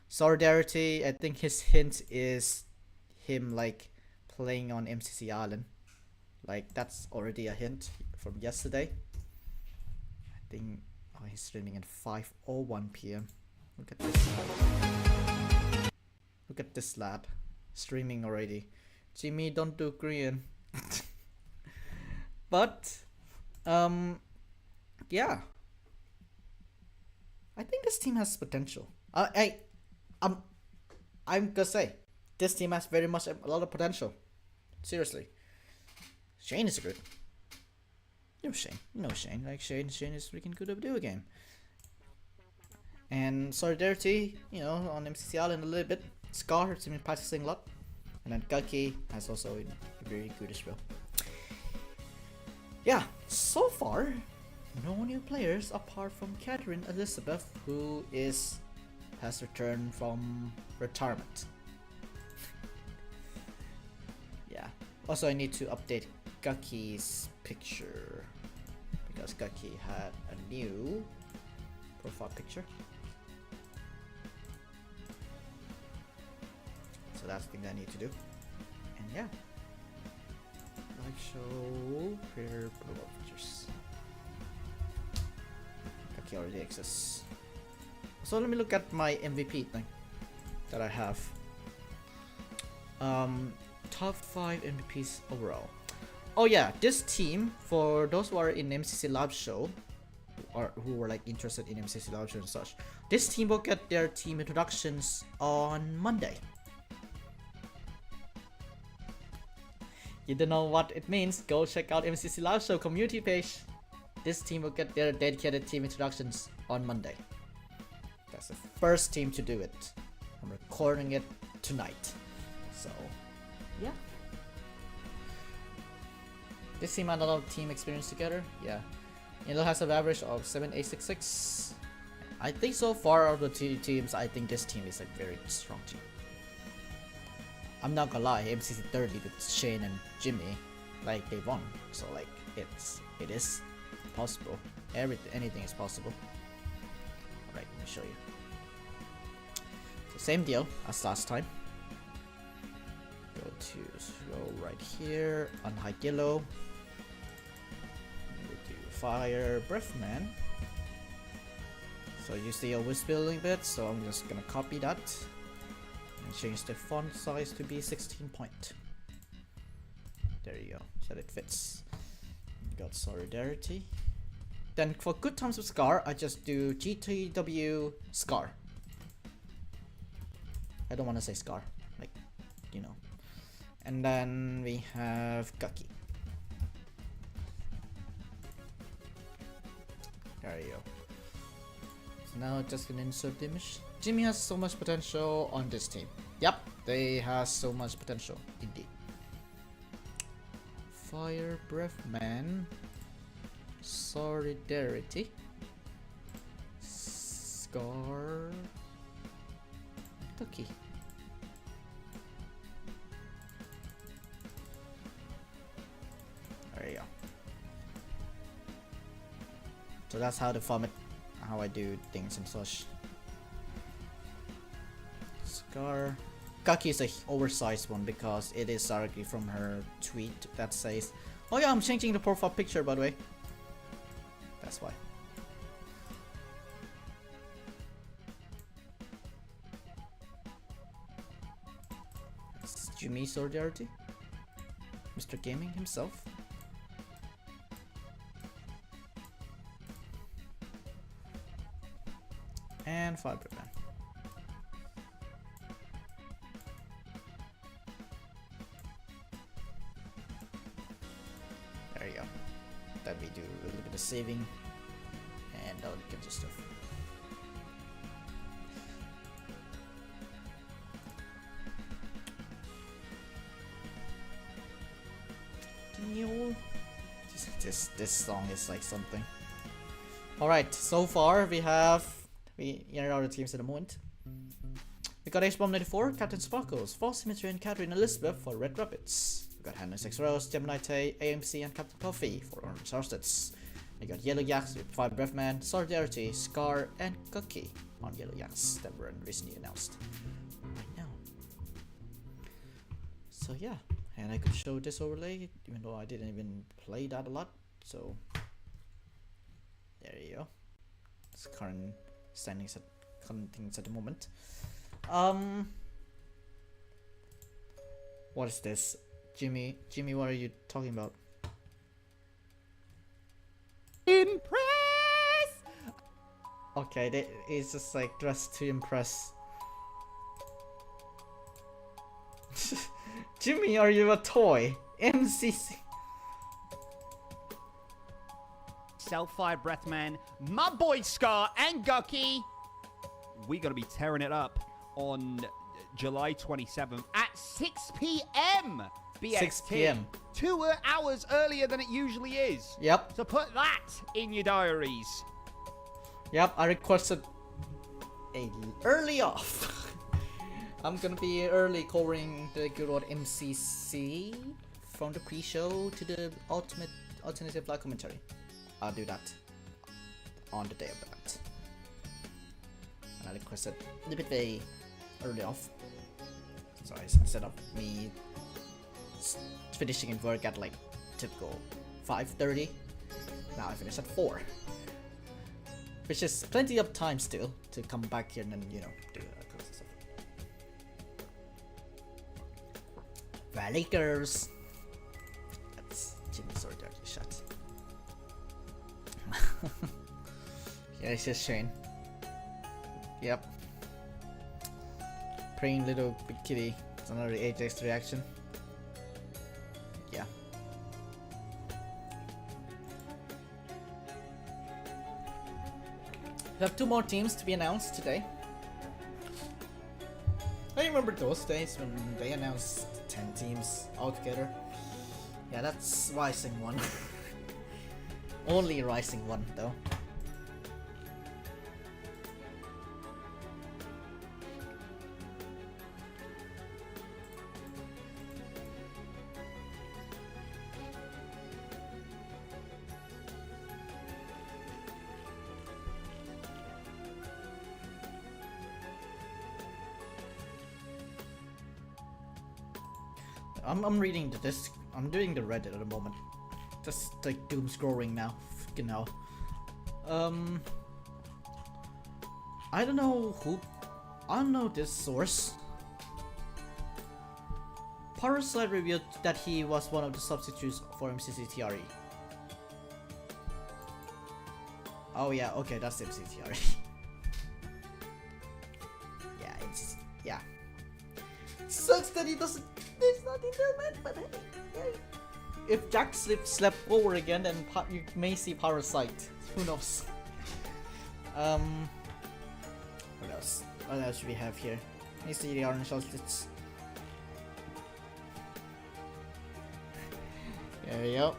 Solidarity, I think his hint is him like playing on MCC Island. Like that's already a hint from yesterday. I think he's streaming at 5:01 p.m. Look at this lad. Look at this lad streaming already. Jimmy, don't do green. But yeah, I think this team has potential. I'm gonna say this team has very much a lot of potential. Seriously, Shane is good. Shane. Like Shane is freaking good at video game. And Solidarity, on MCC Island a little bit. Scar has been practicing a lot, and then Gaki has also been very good as well. Yeah, so far, no new players apart from Catherine Elizabeth, who has returned from retirement. Yeah. Also, I need to update Gaki's picture because Gaki had a new profile picture. So that's the thing that I need to do. And yeah. Live show, prepare global features. Okay, already exists. So let me look at my MVP thing that I have. Top 5 MVPs overall. Oh yeah, this team, for those who are in MCC Live Show, or who were like interested in MCC Live Show and such, this team will get their team introductions on Monday. You don't know what it means? Go check out MCC Live Show community page. This team will get their dedicated team introductions on Monday. That's the first team to do it. I'm recording it tonight. So, yeah. This team had a lot of team experience together. Yeah. Yellow has an average of 7866. I think so far of the two teams, I think this team is a very strong team. I'm not gonna lie, MCC 30 with Shane and Jimmy, like they won. So like it is possible. Anything is possible. Alright, let me show you. So same deal as last time. Go right here, unhide yellow. We'll do fire breath man. So you see always building bit, so I'm just gonna copy that and change the font size to be 16 point. There you go, so it fits. Got solidarity. Then for good times with Scar, I just do GTW Scar. I don't want to say Scar, like, you know. And then we have Gucky. There you go. So now just gonna insert the image. Jimmy has so much potential on this team. Yep, they have so much potential indeed. Fire Breath Man. Solidarity. Scar. Tucky. There you go. So that's how the format, how I do things and such. Scar. Kaki is a oversized one because it is directly from her tweet that says, "Oh yeah, I'm changing the profile picture by the way." That's why. It's Jimmy Solidarity, Mr. Gaming himself. And Fiberman. There you go. Then we do a little bit of saving and all the kinds of stuff. This song is like something. Alright, so far we are the teams at the moment. We got H-Bomb 94, Captain Sparkles, False Symmetry, and Catherine Elizabeth for Red Rapids. We got Hannah 6 Rose, Gemini Tay, AMC, and Captain Puffy for Orange Arsteds. We got Yellow Yaks with 5 Breathman, Solidarity, Scar, and Cookie on Yellow Yaks that were recently announced right now. So yeah, and I could show this overlay even though I didn't even play that a lot. So there you go. It's current standings at current things at the moment. What is this? Jimmy, what are you talking about? Impress! Okay, it's just like dressed to impress. Jimmy, are you a toy? MCC. Self-Fire Breathman, my boy Scar, and Gucky. We're going to be tearing it up on July 27th at 6 p.m. BST. 6 p.m. 2 hours earlier than it usually is. Yep. So put that in your diaries. Yep, I requested a early off. I'm gonna be early covering the good old MCC from the pre-show to the alternative live commentary. I'll do that on the day of that. And I requested a little bit early off. So instead of me finishing in work at like typical 5:30, now I finish at 4. Which is plenty of time still to come back here and then, you know, do cook stuff. Valley girls. That's Jimmy's sword actually shut. Yeah, it's just Shane. Yep. Praying little big kitty. It's another Ajax reaction. Yeah. We have 2 more teams to be announced today. I remember those days when they announced 10 teams altogether. Yeah, that's Rising 1. Only Rising 1 though. I'm reading the disc. I'm doing the Reddit at the moment. Just like doom scrolling now. Fucking hell. I don't know who. I don't know this source. Parasite revealed that he was one of the substitutes for MCCTRE. Oh yeah, okay, that's MCCTRE. Yeah, it's yeah. Sucks that he doesn't. There's nothing to it, but hey. If Jack slept over again, then you may see Parasite. Who knows? What else? What else do we have here? Let me see the orange Ocelots. There we go.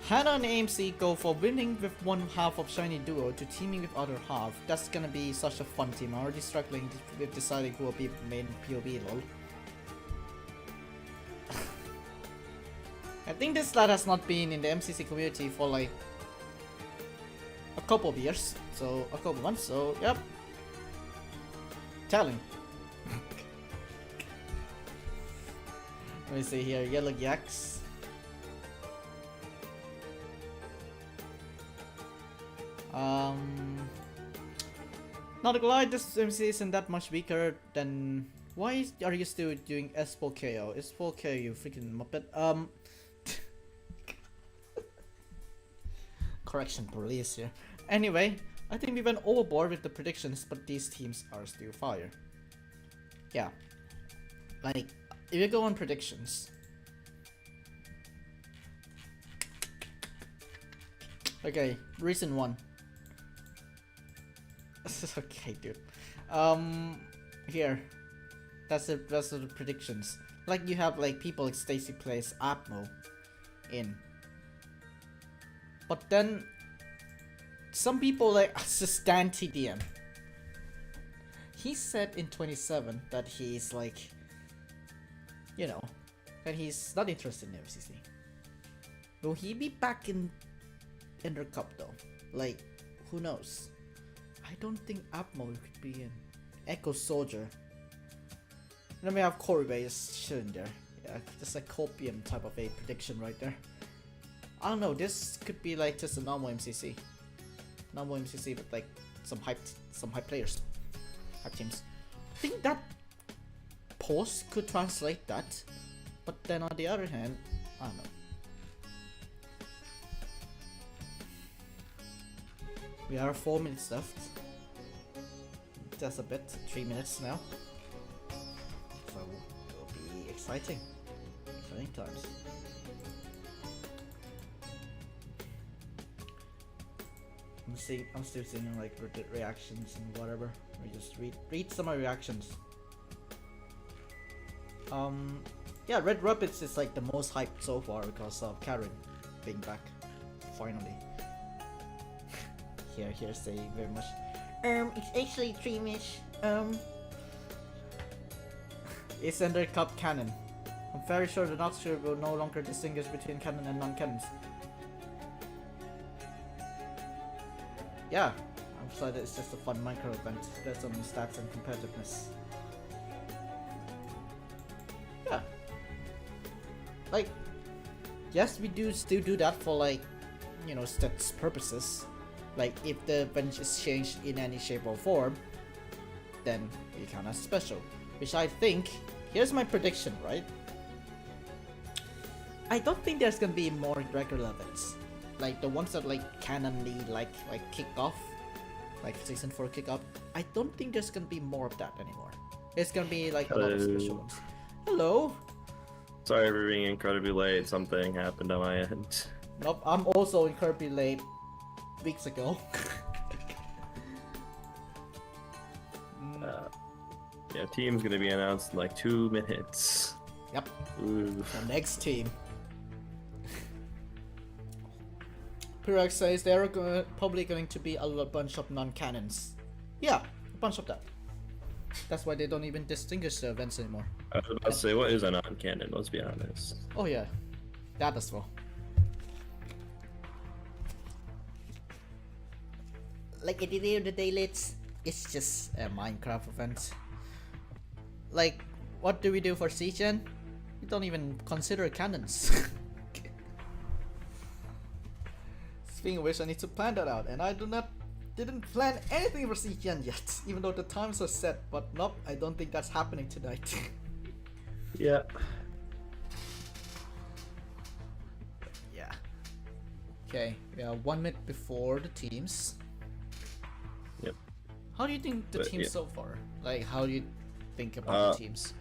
Hannah and AMC go for winning with one half of Shiny Duo to teaming with other half. That's gonna be such a fun team. I'm already struggling with deciding who will be main POV lol. I think this lad has not been in the MCC community for like a couple of years. So, a couple months, so yep. Tell him. Let me see here, Yellow Yaks. Not gonna lie, this MC isn't that much weaker than. Why are you still doing S4 KO? S4 KO, you freaking muppet. Correction police here. Anyway, I think we went overboard with the predictions, but these teams are still fire. Yeah. Like, if you go on predictions. Okay, recent one. Okay, dude. Here. That's the predictions. Like, you have like people like Stacy plays Atmo in. But then some people like Stan TDM. He said in 27 that he's like, you know, that he's not interested in MCC. Will he be back in the cup though? Like, who knows? I don't think Atmo could be in. Echo Soldier. Then we have Corey is chilling there. Yeah, just a copium type of a prediction right there. I don't know, this could be like just a normal MCC. Normal MCC with like some hype players. Hype teams. I think that post could translate that. But then on the other hand, I don't know. We are 4 minutes left. Just a bit, 3 minutes now. So it'll be exciting. Exciting times. I'm still seeing like reactions and whatever. We just read some of my reactions. Yeah, Red Rapids is like the most hyped so far because of Karen being back finally. Here's say very much. It's actually Dreamish. It's under Cup Canon. I'm very sure the Noxure will no longer distinguish between canon and non-canons. Yeah, I'm excited. It's just a fun micro event. There's some stats and competitiveness. like, yes, we do still do that for like, stats purposes. Like if the bench is changed in any shape or form, then we count as special. Which I think, here's my prediction, right? I don't think there's gonna be more regular events. Like the ones that like canonly like kick off, like season 4 kick off. I don't think there's gonna be more of that anymore. It's gonna be like a lot of special ones. Hello. Sorry for being incredibly late. Something happened on my end. Nope, I'm also incredibly late. Weeks ago. Yeah, team's gonna be announced in like 2 minutes. Yep. Ooh. The next team. Pirax says there are probably going to be a bunch of non-cannons. Yeah, a bunch of that. That's why they don't even distinguish the events anymore. I was about to say, what is a non-canon? Let's be honest. Oh yeah, that as well. Like at the end of the day, it's just a Minecraft event. Like, what do we do for Siegen? We don't even consider cannons. Speaking of which, I need to plan that out, and I didn't plan anything for Siegen yet, even though the times are set. But nope, I don't think that's happening tonight. Yeah. Yeah. Okay, we are 1 minute before the teams. Yep. How do you think the teams yeah. so far? Like, how do you think about the teams?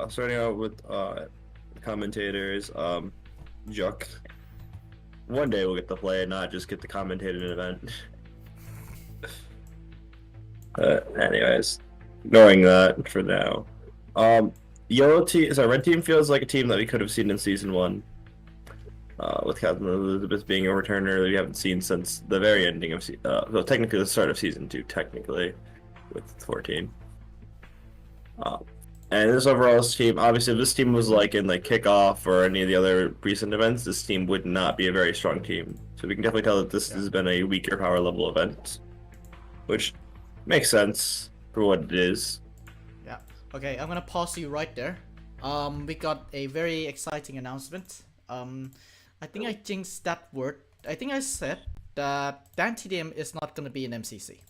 Starting out with commentators, Juck. One day we'll get to play, not just get to commentate an event. Anyways, ignoring that for now. Yellow team, red team feels like a team that we could have seen in season 1. With Captain Elizabeth being a returner we haven't seen since the very ending of well, technically the start of season 2, technically, with 14. And this overall team, obviously, if this team was like in like kickoff or any of the other recent events, this team would not be a very strong team. So we can definitely tell that this has been a weaker power level event, which makes sense for what it is. Yeah. Okay, I'm gonna pause you right there. We got a very exciting announcement. I think I jinxed that word. I think I said that Dan TDM is not gonna be in MCC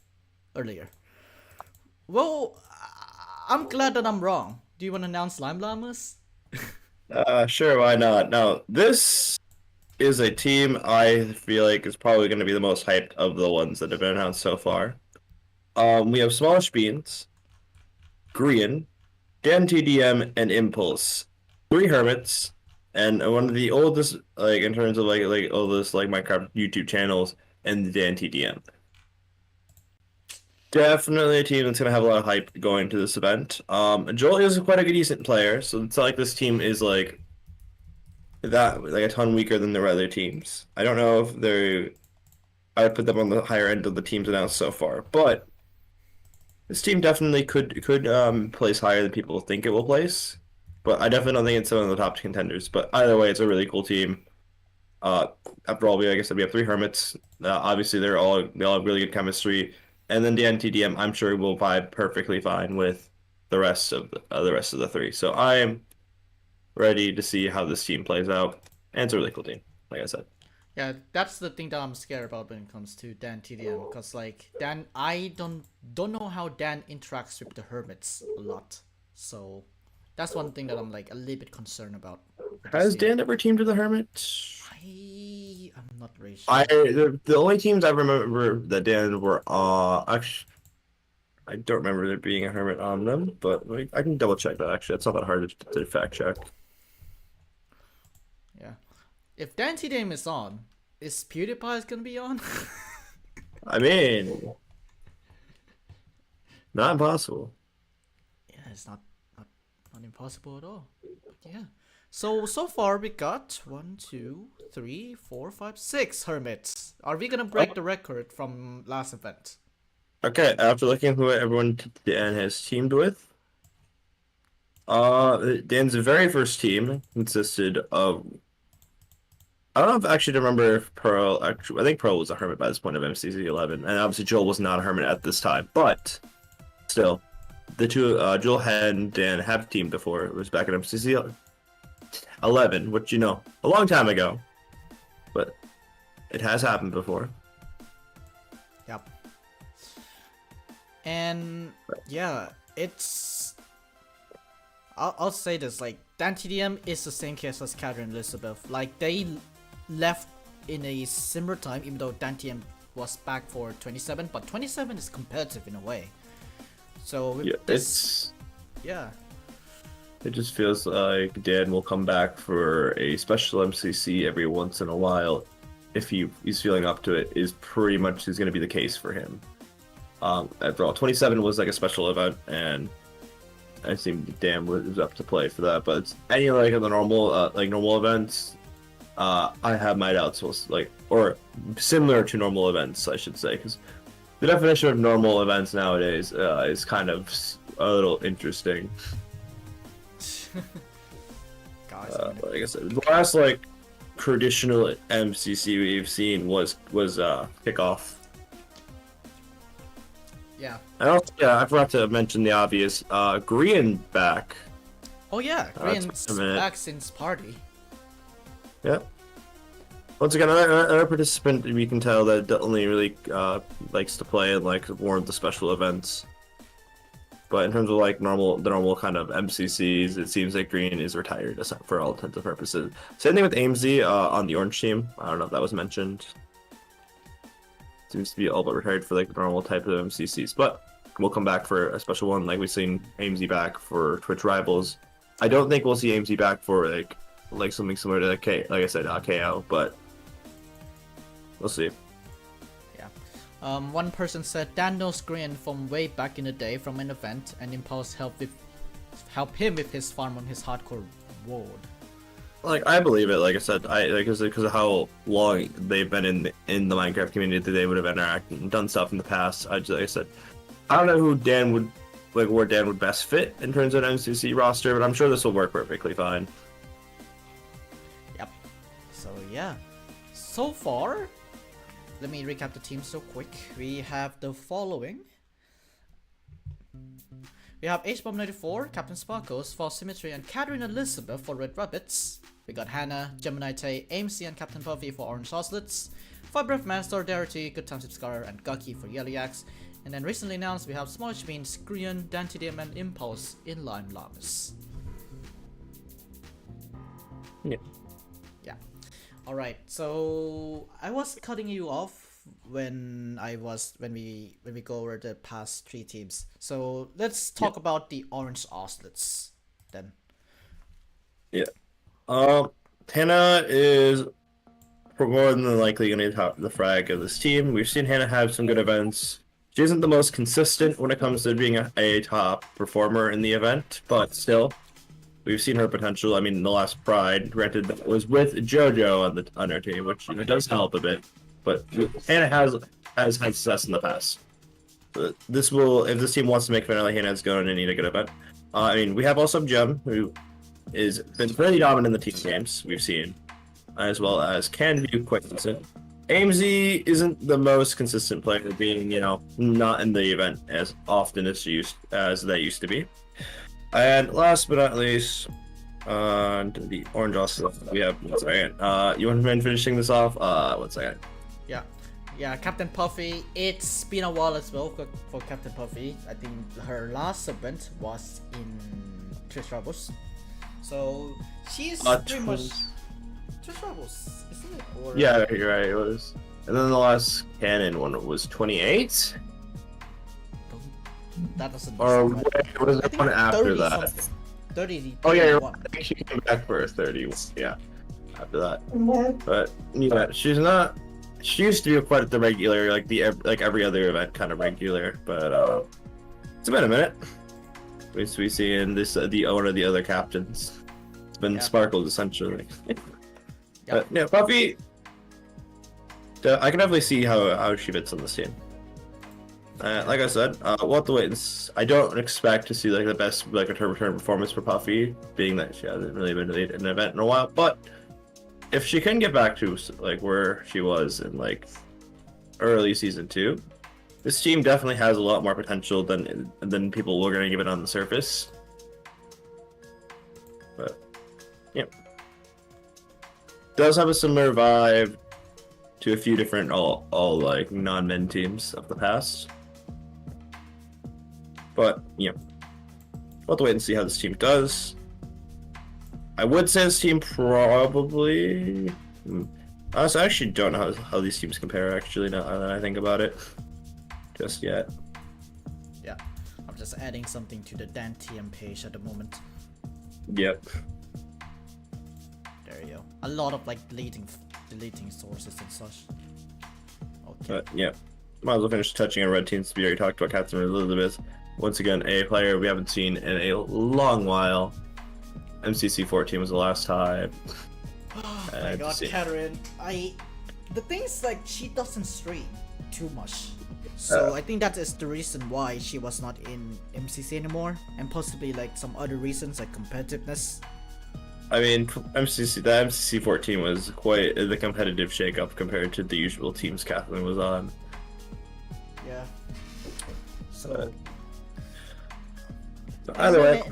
earlier. Well, I'm glad that I'm wrong. Do you want to announce Llamas? Sure, why not? Now, this is a team I feel like is probably going to be the most hyped of the ones that have been announced so far. We have Smallish Beans, Green, Dan TDM, and Impulse. 3 Hermits, and one of the oldest, like in terms of like oldest like Minecraft YouTube channels, and the Dan TDM. Definitely a team that's going to have a lot of hype going to this event. Joel is quite a decent player, so it's not like this team is like that, like a ton weaker than their other teams. I don't know if they're... I would put them on the higher end of the teams announced so far, but this team definitely could place higher than people think it will place. But I definitely don't think it's one of the top contenders. But either way, it's a really cool team. After all, like I said, we have 3 Hermits. Obviously, they all have really good chemistry. And then the NTDM, I'm sure, will vibe perfectly fine with the rest of the 3. So I am ready to see how this team plays out. And it's a really cool team, like I said. Yeah, that's the thing that I'm scared about when it comes to Dan TDM, because like Dan, I don't know how Dan interacts with the Hermits a lot. So that's one thing that I'm like a little bit concerned about. Has Dan ever teamed with a Hermit? I'm not really sure. The only teams I remember that Dan were actually, I don't remember there being a Hermit on them, but I can double check that. Actually, it's not that hard to fact check. Yeah, if Dan TDM is on, is PewDiePie gonna be on? I mean, not impossible. Yeah, it's not impossible at all. But yeah. So far we got 1, 2, 3, 4, 5, 6 Hermits. Are we gonna break the record from last event? Okay, after looking at who everyone Dan has teamed with, Dan's very first team consisted of, I don't know if actually to remember if Pearl, actually, I think Pearl was a Hermit by this point of MCC 11, and obviously Joel was not a Hermit at this time, but still, the two Jewel and Dan have teamed before. It was back at MCC 11, which a long time ago, but it has happened before. Yep. And yeah, it's. I'll say this, like, Dan TDM is the same case as Catherine Elizabeth. Like, they left in a similar time, even though Dan TDM was back for 27, but 27 is competitive in a way. So Yeah, this, it just feels like Dan will come back for a special MCC every once in a while. If he's feeling up to it, is pretty much is going to be the case for him. After all, 27 was like a special event, and I think Dan was up to play for that. But it's any like of the normal normal events, I have my doubts. Or similar to normal events, I should say, because the definition of normal events nowadays is kind of a little interesting. guys, Like I said, the last traditional MCC we've seen was kickoff. yeah. And also, I forgot to mention the obvious. Green back. Oh yeah, That's Green's a minute. back since party. Yeah. Once again, another participant we can tell that only really likes to play and warrant the special events. But in terms of the normal kind of MCCs, it seems like Green is retired for all intents and purposes. Same thing with AMZ on the orange team. I don't know if that was mentioned. Seems to be all but retired for the normal type of MCCs, but we'll come back for a special one. Like we've seen AMZ back for Twitch Rivals. I don't think we'll see AMZ back for like something similar to like I said, KO, but we'll see. One person said Dan knows Green from way back in the day from an event, and Impulse help him with his farm on his hardcore ward. Like I believe it. Like I said, because of how long they've been in the Minecraft community, that they would have interacted and done stuff in the past. Like I said, I don't know who Dan would where Dan would best fit in terms of an MCC roster, but I'm sure this will work perfectly fine. Yep. So yeah, so far. Let me recap the team so quick. We have the following. We have HBomb94, Captain Sparkles for Symmetry, and Catherine Elizabeth for Red Rabbits. We got Hannah, Gemini Tay, AMC, and Captain Puffy for Orange Ocelots. Firebreath Man, Solidarity, Good Times Scar, and Gucky for Yellow Yaks. And then recently announced we have Smallish Beans, Skrian, Dantidium, and Impulse in Lime Llamas. Yeah. Alright, so I was cutting you off when we go over the past 3 teams. So let's talk about the Orange Ocelots then. Yeah. Hannah is more than likely going to be top the frag of this team. We've seen Hannah have some good events. She isn't the most consistent when it comes to being a top performer in the event, but still. We've seen her potential. I mean, the last Pride, granted, that was with JoJo on our team, which does help a bit. But Hannah has had success in the past. If this team wants to make finale, Hannah's going to need a good event. I mean, we have also Gem, who is been fairly dominant in the team games we've seen, as well as can be quite consistent. AMZ isn't the most consistent player, being not in the event as often as they used to be. And last but not least, the Orange Ocelot, we have, one second. You want to mind finishing this off? 1 second. Yeah, Captain Puffy, it's been a while as well for Captain Puffy. I think her last event was in Twitch Rivals. So, she's pretty much Twitch Rivals, isn't it? Or... Yeah, you're right, it was. And then the last canon one was 28? That doesn't Or right. was there one after that? 30. Oh yeah, you're right. I think she came back for a 30. Yeah, after that. But yeah, she's not. She used to be quite the regular, like every other event kind of regular. But it's been a minute. We see in this one of the other captains. It's been Sparkles essentially. But yeah, Puffy. I can definitely see how she fits on this team. Like I said, we'll have to wait. I don't expect to see the best her return performance for Puffy, being that she hasn't really been in an event in a while. But if she can get back to where she was in early season 2, This team definitely has a lot more potential than people were going to give it on the surface. But, yeah. Does have a similar vibe to a few different all like non-men teams of the past. But, yeah. We'll have to wait and see how this team does. I would say this team probably... I actually don't know how these teams compare, actually, now that I think about it. Just yet. Yeah, I'm just adding something to the Dan TM page at the moment. Yep. There you go. A lot of like deleting sources and such. Okay. But, yeah. Might as well finish touching on red teams. We already talked about Captain Elizabeth. Once again, a player we haven't seen in a long while. MCC 14 was the last time. Oh my god, Catherine. The thing is, like, she doesn't stream too much. So I think that is the reason why she was not in MCC anymore. And possibly like some other reasons like competitiveness. I mean, the MCC 14 was quite the competitive shakeup compared to the usual teams Kathleen was on. Yeah. So... either way,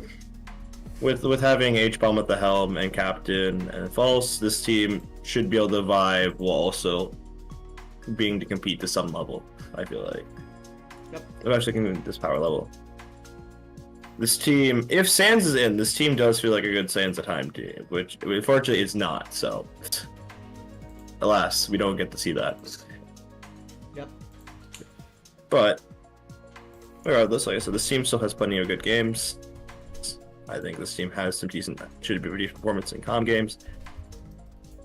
with having H-Bomb at the helm and captain and false, this team should be able to vibe while also being to compete to some level. I feel like, yep, especially at this power level. This team, if Sans is in, this team does feel like a good Sans at time team, which unfortunately is not. So, alas, we don't get to see that. Yep. But regardless, like I said, this team still has plenty of good games. I think this team has some decent, should be pretty decent performance in comm games.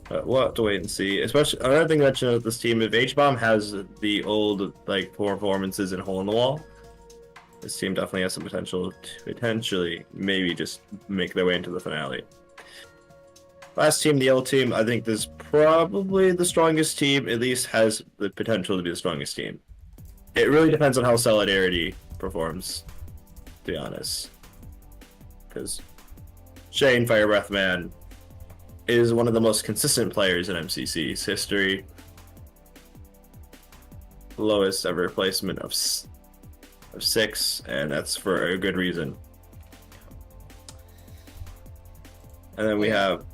But we'll have to wait and see. Especially another thing to mention with this team: if H-Bomb has the old like performances in Hole in the Wall, this team definitely has some potential to potentially maybe just make their way into the finale. Last team, the Yellow team, I think this is probably the strongest team. At least has the potential to be the strongest team. It really depends on how Solidarity performs, to be honest. Because Shane Fire Breath Man is one of the most consistent players in MCC's history. Lowest ever placement of 6, and that's for a good reason. And then we have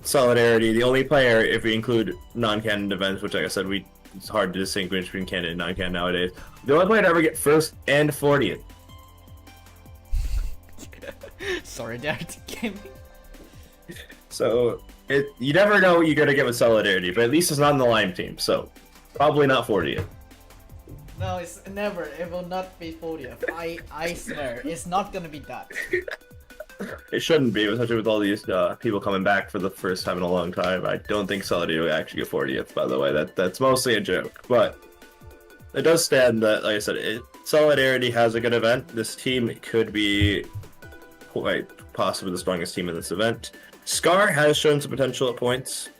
Solidarity, the only player, if we include non-canon events, which like I said, it's hard to distinguish between canon and non-canon nowadays. The only player to ever get first and 40th. Sorry, Dad. So you never know what you're gonna get with Solidarity, but at least it's not in the Lime team, so probably not 40th. No, it's never. It will not be 40th. I swear, it's not gonna be that. It shouldn't be, especially with all these people coming back for the first time in a long time. I don't think Solidarity will actually get 40th, by the way. That's mostly a joke, but it does stand that, like I said, Solidarity has a good event. This team could be quite possibly the strongest team in this event. Scar has shown some potential at points.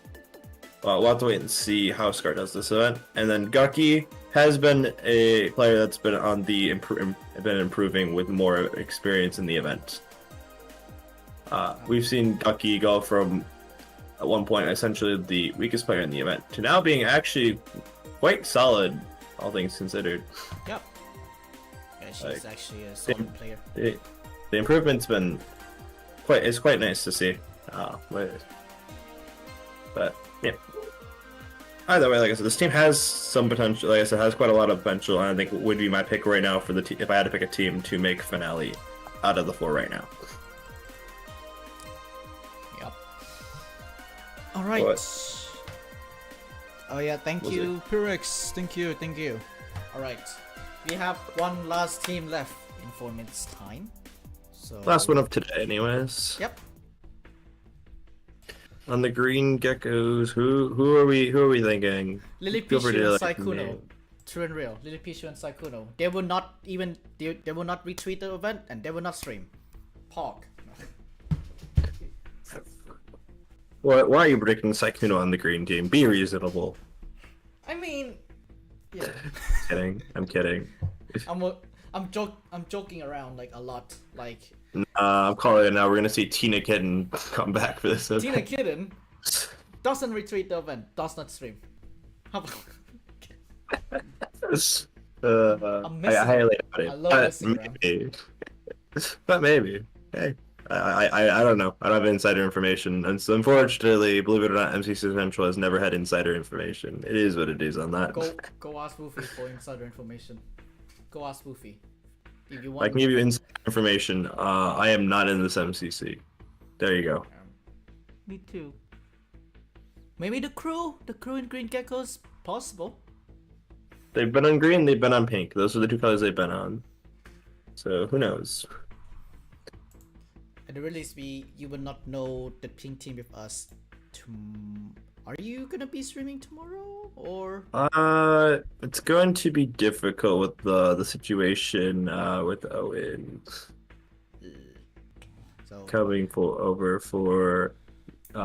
We'll have to wait and see how Scar does this event. And then Gucky has been a player that's been on the been improving with more experience in the event. We've seen Gucky go from at one point essentially the weakest player in the event to now being actually quite solid, all things considered. Yep. Yeah, she's actually a solid player. The improvement's been quite nice to see. But yeah. Either way, like I said, this team has some potential. Like I said, has quite a lot of potential, and I think would be my pick right now for the if I had to pick a team to make finale out of the 4 right now. Yep. All right. What? Oh yeah, thank you, Pyrex. Thank you. All right, we have one last team left in 4 minutes time. So last one of today, anyways. Yep. On the Green Geckos, who are we thinking? Lily Pichu and Saikuno. True and real. Lily Pichu and Saikuno. They will not even they will not retweet the event and they will not stream. Pog. Why are you predicting Saikuno on the green team? Be reasonable. I mean, yeah. I'm kidding. I'm joking around like a lot. Like I'm calling it now. We're gonna see Tina Kitten come back for this. Tina Kitten doesn't retweet the event, does not stream. How about I'm I missing. highly doubt I it, love but missing rounds. maybe. But maybe. Hey, I don't know. I don't have insider information, and so unfortunately, believe it or not, MCC Central has never had insider information. It is what it is on that. Go ask Woofy for insider information. Go ask Woofy. If you I want. can give you insider information. I am not in this MCC. There you go. Me too. Maybe the crew in Green Geckos, possible. They've been on green. They've been on pink. Those are the two colors they've been on. So who knows? At the release, you will not know the pink team with us. Are you gonna be streaming tomorrow or? It's going to be difficult with the situation with Owen So coming over for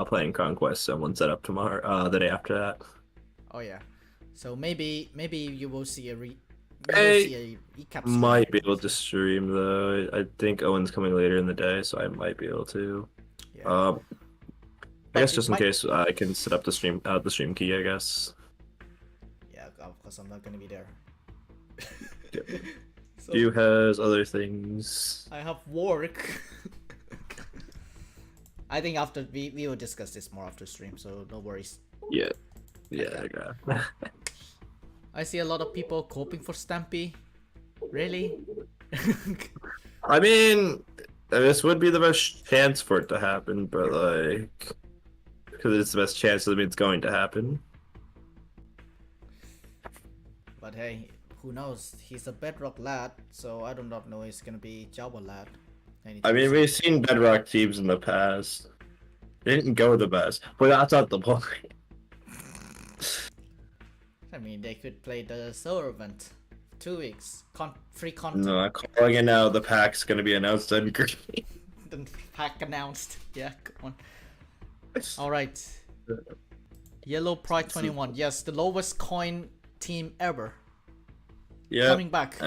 playing Conquest. Someone set up tomorrow. The day after that. oh yeah, so maybe you will see a recap. Might be able to stream though. I think Owen's coming later in the day, so I might be able to. Yeah. I guess just in case I can set up the stream key. I guess. Yeah, of course I'm not gonna be there. So, Stu has other things. I have work. I think after we will discuss this more after stream, so no worries. Yeah. I got. I see a lot of people coping for Stampy. Really? I mean, this would be the best chance for it to happen, but like, because it's the best chance, that means it's going to happen. But hey, who knows? He's a Bedrock lad, so I do not know he's gonna be Java lad. I mean, we've seen Bedrock teams in the past. They didn't go the best, but that's not the point. I mean, they could play the solo event. 2 weeks. Free content. No, I'm calling it now. The pack's gonna be announced on green. The pack announced. Yeah, come on. Alright. Yellow Pride 21. Yes, the lowest coin team ever. Yeah. Coming back.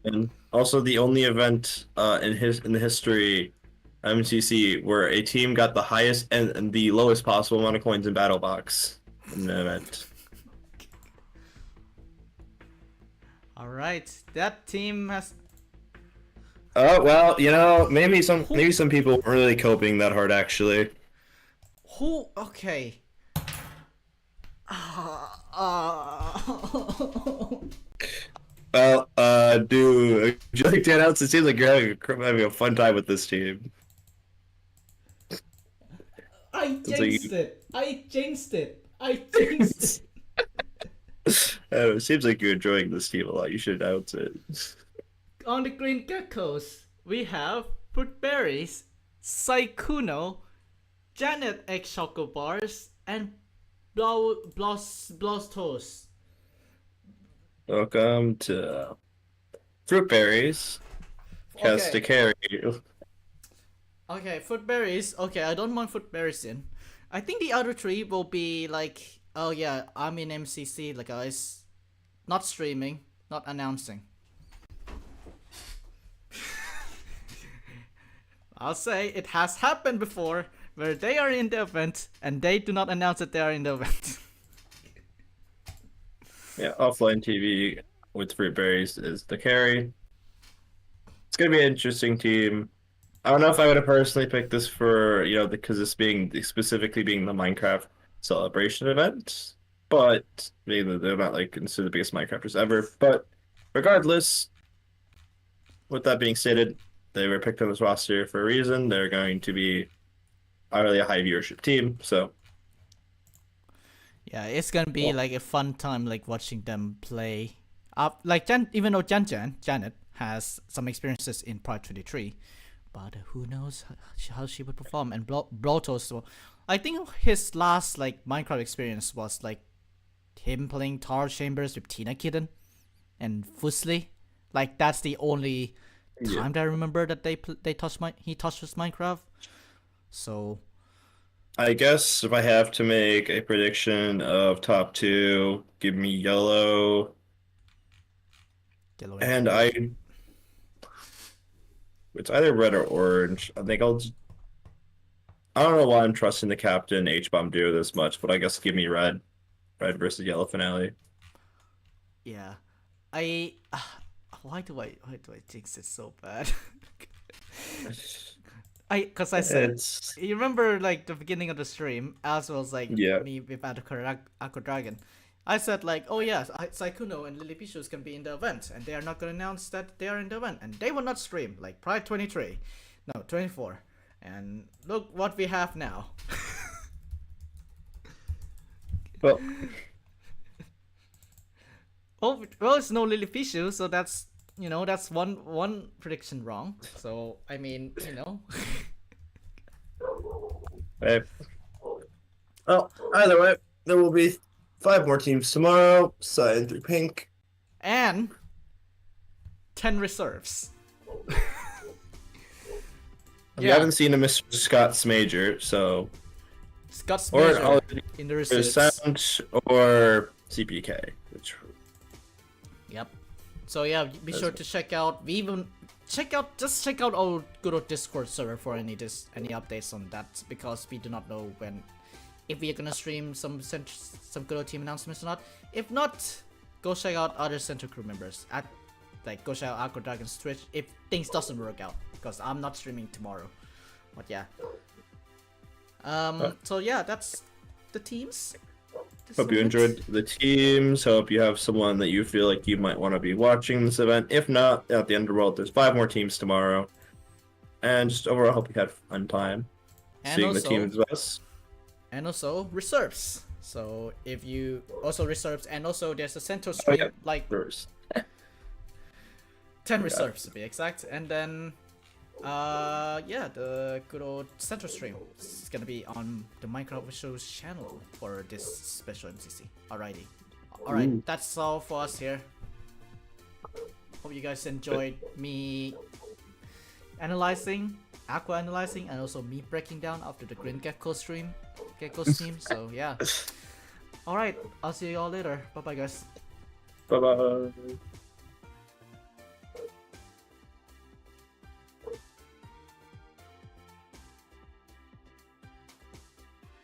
And also the only event in the history MCC where a team got the highest and the lowest possible amount of coins in Battle Box in the event. Alright, that team has. Oh well, you know, maybe some people weren't really coping that hard actually. Who? Okay. Well, would you like to announce? It seems like you're having a fun time with this team. I jinxed it. I jinxed it. It seems like you're enjoying this team a lot. You should announce it. On the Green Geckos, we have Fruitberries, Saikuno, Janet Egg Choco Bars, and Blostos. Welcome to Fruitberries. Cast to carry you. Okay, Fruitberries. Okay, I don't mind Fruitberries in. I think the other three will be like, oh yeah, I'm in MCC, like guys, not streaming, not announcing. I'll say it has happened before where they are in the event and they do not announce that they are in the event. Yeah, offline TV with Fruitberries is the carry. It's gonna be an interesting team. I don't know if I would have personally picked this for, you know, because this being specifically being the Minecraft celebration event, but maybe they're not like considered the biggest Minecrafters ever. But regardless, with that being stated, they were picked on this roster for a reason. They're going to be really a high viewership team, so Yeah, it's gonna be like a fun time, like watching them play. Like even though Janet has some experiences in Pride 23, but who knows how she would perform. And Blotos, well, I think his last like Minecraft experience was like him playing Tower Chambers with Tina Kitten and Fusli. Like that's the only time that I remember that he touched his Minecraft. So I guess if I have to make a prediction of top two, give me yellow. And it's either red or orange. I think I don't know why I'm trusting the captain H-Bomb duo this much, but I guess give me red. Red versus yellow finale. Yeah. why do I jinx it so bad? Cause I said, It's you remember like the beginning of the stream, as well as like yeah. me with Aqua Dragon. I said like, oh yes, Saikuno and Lily Pichus can be in the event, and they are not gonna announce that they are in the event, and they will not stream like Pride 23, no 24, and look what we have now. Well, Well, it's no Lily Pichu, so that's that's one prediction wrong. So I mean, right. Well, either way, there will be 5 more teams tomorrow, signed through pink. and 10 reserves. We haven't seen a Mr. Scott's Major, so Scott's or Major in the reserves. Sound or CPK. Which Yep. So yeah, be sure to check out. Check out our good old Discord server for any updates on that, because we do not know if we are gonna stream some good old team announcements or not. If not, go check out other Center Crew members go check out Aqua Dragon's Twitch if things doesn't work out, because I'm not streaming tomorrow. But yeah. So yeah, that's the teams. hope you enjoyed the teams. Hope you have someone that you feel like you might want to be watching this event. If not, at the Underworld, there's 5 more teams tomorrow. And just overall, hope you had fun time seeing the teams with us. And also reserves. So if you also reserves, and also there's a central stream like First. 10 reserves to be exact, and then yeah, the good old central stream is gonna be on the Minecraft Official's channel for this special MCC. Alrighty, alright, that's all for us here. Hope you guys enjoyed me analyzing, and also me breaking down after the Green Geckos stream. So yeah. Alright, I'll see you all later. Bye bye guys. Bye bye.